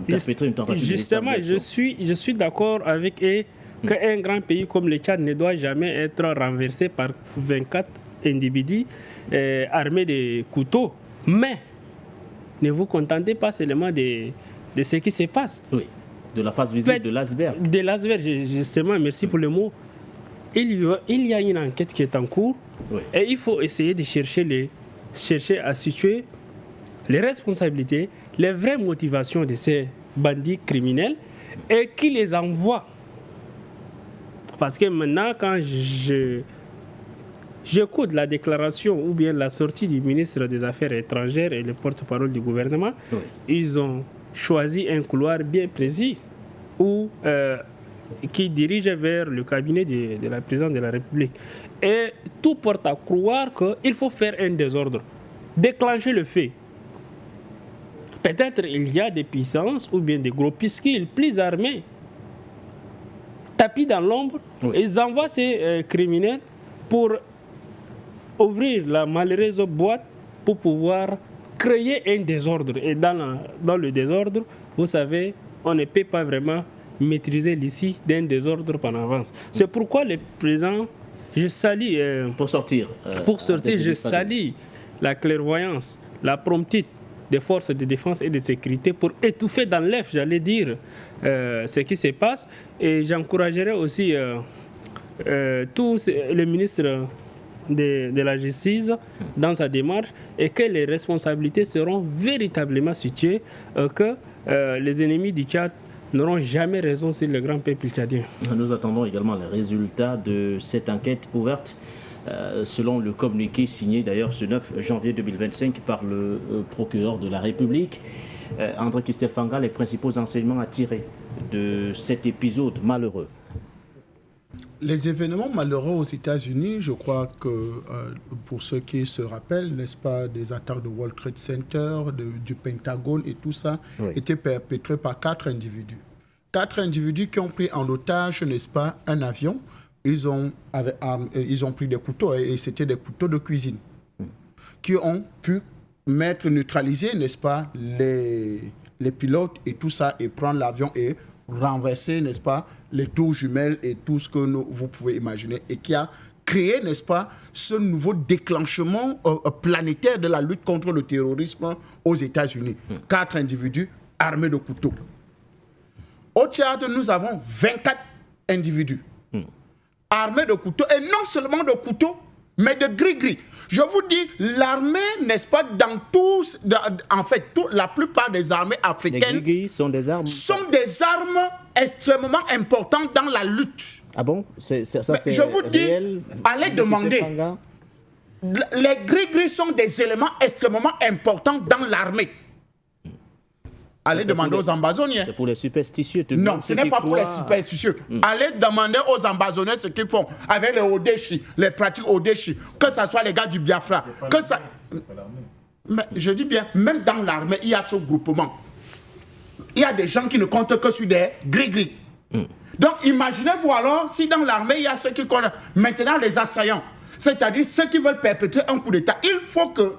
perpétrer une tentative de déstabilisation. Justement, je suis d'accord avec eux qu'un grand pays comme le Tchad ne doit jamais être renversé par 24 individus armés de couteaux. Mais ne vous contentez pas seulement de ce qui se passe. Oui, de la face visible de l'iceberg. De l'iceberg, justement, merci pour le mot. Il y a une enquête qui est en cours, oui. Et il faut essayer de chercher à situer les responsabilités, les vraies motivations de ces bandits criminels et qui les envoient. Parce que maintenant, quand j'écoute la déclaration ou bien la sortie du ministre des Affaires étrangères et le porte-parole du gouvernement, oui. Ils ont choisi un couloir bien précis où qui dirige vers le cabinet de la présidente de la République. Et tout porte à croire qu'il faut faire un désordre, déclencher le fait. Peut-être il y a des puissances ou bien des groupuscules plus armés, tapis dans l'ombre, ils envoient ces criminels pour ouvrir la malheureuse boîte pour pouvoir créer un désordre. Et dans le désordre, vous savez, on ne peut pas vraiment maîtriser l'ici d'un désordre en avance. C'est pourquoi le président, je salue... pour sortir, je salue la clairvoyance, la promptitude des forces de défense et de sécurité pour étouffer dans l'œuf, j'allais dire, ce qui se passe. Et j'encouragerais aussi tous les ministres de la justice dans sa démarche et que les responsabilités seront véritablement situées, que les ennemis du Tchad n'auront jamais raison sur le grand peuple tchadien. Nous attendons également les résultats de cette enquête ouverte selon le communiqué signé d'ailleurs ce 9 janvier 2025 par le procureur de la République. André Christelle Fanga, les principaux enseignements à tirer de cet épisode malheureux. Les événements malheureux aux États-Unis, je crois que pour ceux qui se rappellent, n'est-ce pas, des attaques de World Trade Center, du Pentagone et tout ça, étaient perpétrés par 4 individus. 4 individus qui ont pris en otage, n'est-ce pas, un avion. Ils ont pris des couteaux, et c'était des couteaux de cuisine, qui ont pu neutraliser, n'est-ce pas, les pilotes et tout ça, et prendre l'avion et renverser, n'est-ce pas, les tours jumelles et tout ce que vous pouvez imaginer, et qui a créé, n'est-ce pas, ce nouveau déclenchement planétaire de la lutte contre le terrorisme aux États-Unis. 4 individus armés de couteaux. Au Tchad, nous avons 24 individus armés de couteaux, et non seulement de couteaux, mais de gris-gris. Je vous dis, l'armée, n'est-ce pas, dans tous, en fait, la plupart des armées africaines... Les gris-gris sont des armes extrêmement importantes dans la lutte. Ah bon? Ça, c'est je vous dis, réel, allez demander. Les gris-gris sont des éléments extrêmement importants dans l'armée. Allez demander aux ambazoniens. C'est pour les superstitieux. Non, ce n'est pas pour les superstitieux. Allez demander aux ambazoniens ce qu'ils font avec les Odeshi, les pratiques Odeshi, que ce soit les gars du Biafra. Mais je dis bien, même dans l'armée, il y a ce groupement. Il y a des gens qui ne comptent que sur des gris-gris. Donc imaginez-vous alors si dans l'armée, il y a ceux qui comptent maintenant les assaillants, c'est-à-dire ceux qui veulent perpétrer un coup d'État. Il faut que...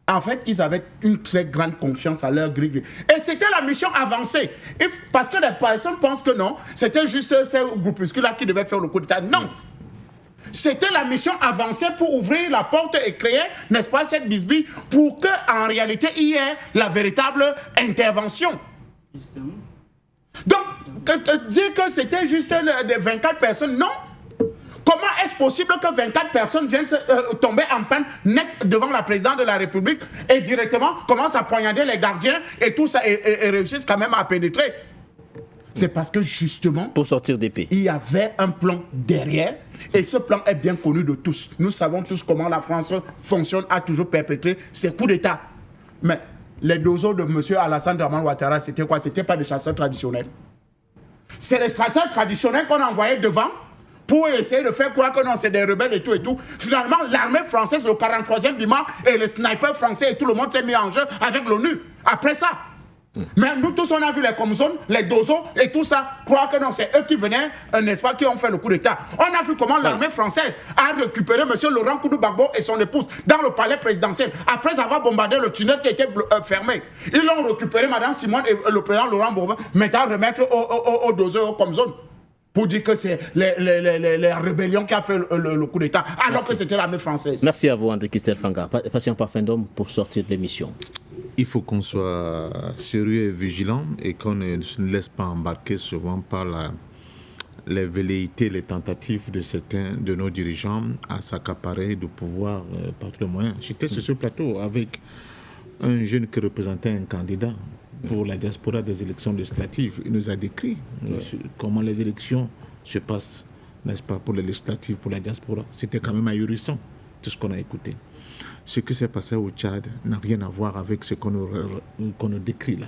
En fait, ils avaient une très grande confiance à leur gris-gris. Et c'était la mission avancée. Parce que les personnes pensent que non, c'était juste ces groupuscules-là qui devaient faire le coup d'État. Non. C'était la mission avancée pour ouvrir la porte et créer, n'est-ce pas, cette bisbille pour qu'en réalité, il y ait la véritable intervention. Donc, dire que c'était juste des 24 personnes, non. Comment est-ce possible que 24 personnes viennent tomber en panne net devant la présidente de la République et directement commencent à poignarder les gardiens et tout ça et réussissent quand même à pénétrer? C'est parce que justement, pour sortir d'épée, il y avait un plan derrière et ce plan est bien connu de tous. Nous savons tous comment la France fonctionne, a toujours perpétré ses coups d'État. Mais les dozos de M. Alassane Dramane Ouattara, c'était quoi? C'était pas des chasseurs traditionnels. C'est les chasseurs traditionnels qu'on a envoyés devant pour essayer de faire croire que non, c'est des rebelles et tout et tout. Finalement, l'armée française, le 43e BIMA et les snipers français et tout le monde s'est mis en jeu avec l'ONU. Après ça. Mais nous tous, on a vu les Comzones, les Dozos et tout ça, croire que non, c'est eux qui venaient, n'est-ce pas, qui ont fait le coup d'État. On a vu comment l'armée française a récupéré M. Laurent Koudou-Gbagbo et son épouse dans le palais présidentiel, après avoir bombardé le tunnel qui était fermé. Ils l'ont récupéré, Mme Simone et le président Laurent Gbagbo, maintenant remettre aux Dozos et aux Comzones, pour dire que c'est les rébellions qui ont fait le coup d'État, alors que c'était l'armée française. Merci à vous, André Christelle Fanga. Patient Parfendom pour sortir de l'émission. Il faut qu'on soit sérieux et vigilant et qu'on ne se laisse pas embarquer souvent par les velléités, les tentatives de certains de nos dirigeants à s'accaparer de pouvoir par tous les moyens. J'étais sur ce plateau avec un jeune qui représentait un candidat pour la diaspora des élections législatives. Il nous a décrit comment les élections se passent, n'est-ce pas, pour les législatives, pour la diaspora. C'était quand même ahurissant, tout ce qu'on a écouté. Ce qui s'est passé au Tchad n'a rien à voir avec ce qu'on nous décrit là.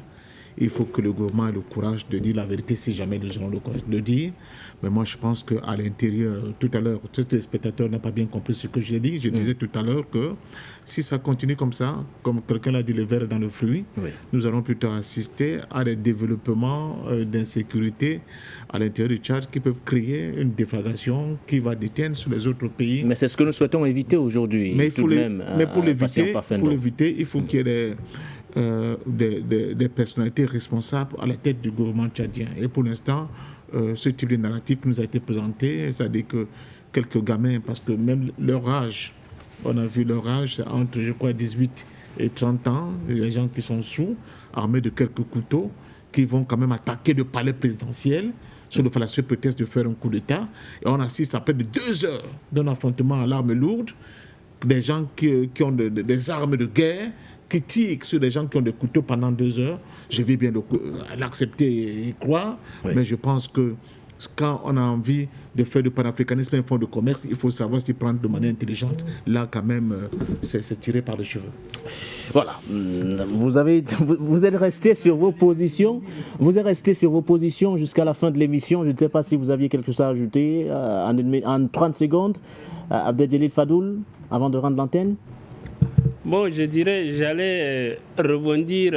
il faut que le gouvernement ait le courage de dire la vérité si jamais nous aurons le courage de le dire. Mais moi, je pense qu'à l'intérieur, tout à l'heure, tout le spectateur n'a pas bien compris ce que j'ai dit. Je disais tout à l'heure que si ça continue comme ça, comme quelqu'un l'a dit, le verre est dans le fruit, nous allons plutôt assister à des développements d'insécurité à l'intérieur du Tchad qui peuvent créer une déflagration qui va déteindre sur les autres pays. Mais c'est ce que nous souhaitons éviter aujourd'hui. Mais pour l'éviter, il faut qu'il y ait des personnalités responsables à la tête du gouvernement tchadien. Et pour l'instant, ce type de narratif qui nous a été présenté, c'est-à-dire que quelques gamins, parce que même leur âge, on a vu leur âge, c'est entre, je crois, 18 et 30 ans, il y a des gens qui sont sous, armés de quelques couteaux, qui vont quand même attaquer le palais présidentiel sur le fallacieux prétexte de faire un coup d'État. Et on assiste à près de 2 heures d'un affrontement à l'arme lourde, des gens qui ont des armes de guerre, qui tirent sur des gens qui ont des couteaux pendant 2 heures. Je vais bien l'accepter et y croire, mais je pense que quand on a envie de faire du panafricanisme un fonds de commerce, il faut savoir s'y prendre de manière intelligente. Là, quand même, c'est tiré par les cheveux. Voilà. Vous êtes resté sur vos positions. Vous êtes resté sur vos positions jusqu'à la fin de l'émission. Je ne sais pas si vous aviez quelque chose à ajouter en 30 secondes. Abdeljelil Fadoul, avant de rendre l'antenne. Bon, je dirais, j'allais rebondir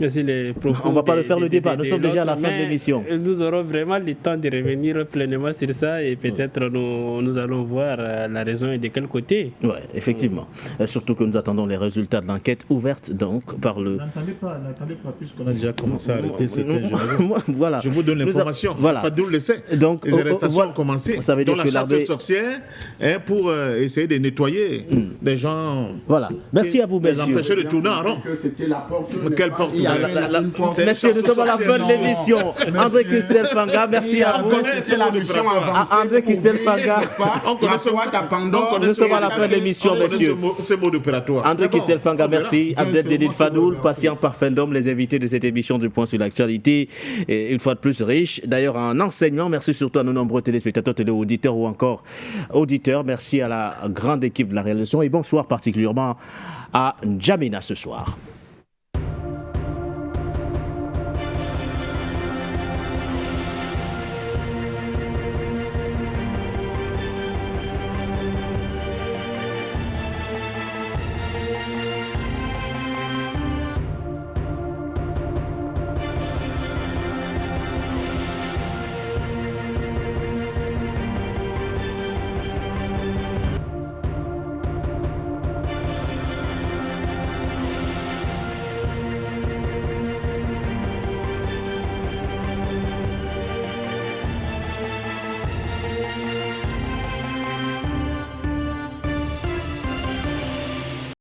sur les propos. On ne va pas refaire le débat, nous sommes déjà à la fin de l'émission. Nous aurons vraiment le temps de revenir pleinement sur ça et peut-être nous allons voir la raison et de quel côté. Oui, effectivement. Surtout que nous attendons les résultats de l'enquête ouverte donc par le... N'attendez pas, puisqu'on a déjà commencé à arrêter certains journaux. Voilà. Je vous donne l'information. Voilà. Fadoul le sait. Donc, les arrestations ont commencé. Ça veut dire la chasse aux sorcières pour essayer de nettoyer des gens... Voilà. Merci à vous, messieurs. Les empêcher de tourner en rond. Quelle porte Messieurs, nous sommes à la fin de l'émission. André Christelle Fanga, merci à vous. André Christelle Fanga. Nous sommes à la fin de l'émission, messieurs. C'est mot d'opératoire. André Christelle Fanga, merci. Abdeljelil Fadoul, patient parfum d'homme, les invités de cette émission du Point sur l'actualité. Une fois de plus riche. D'ailleurs, en enseignement, merci surtout à nos nombreux téléspectateurs, téléauditeurs ou encore auditeurs. Merci à la grande équipe de la réalisation et bonsoir particulièrement à N'Djamena ce soir.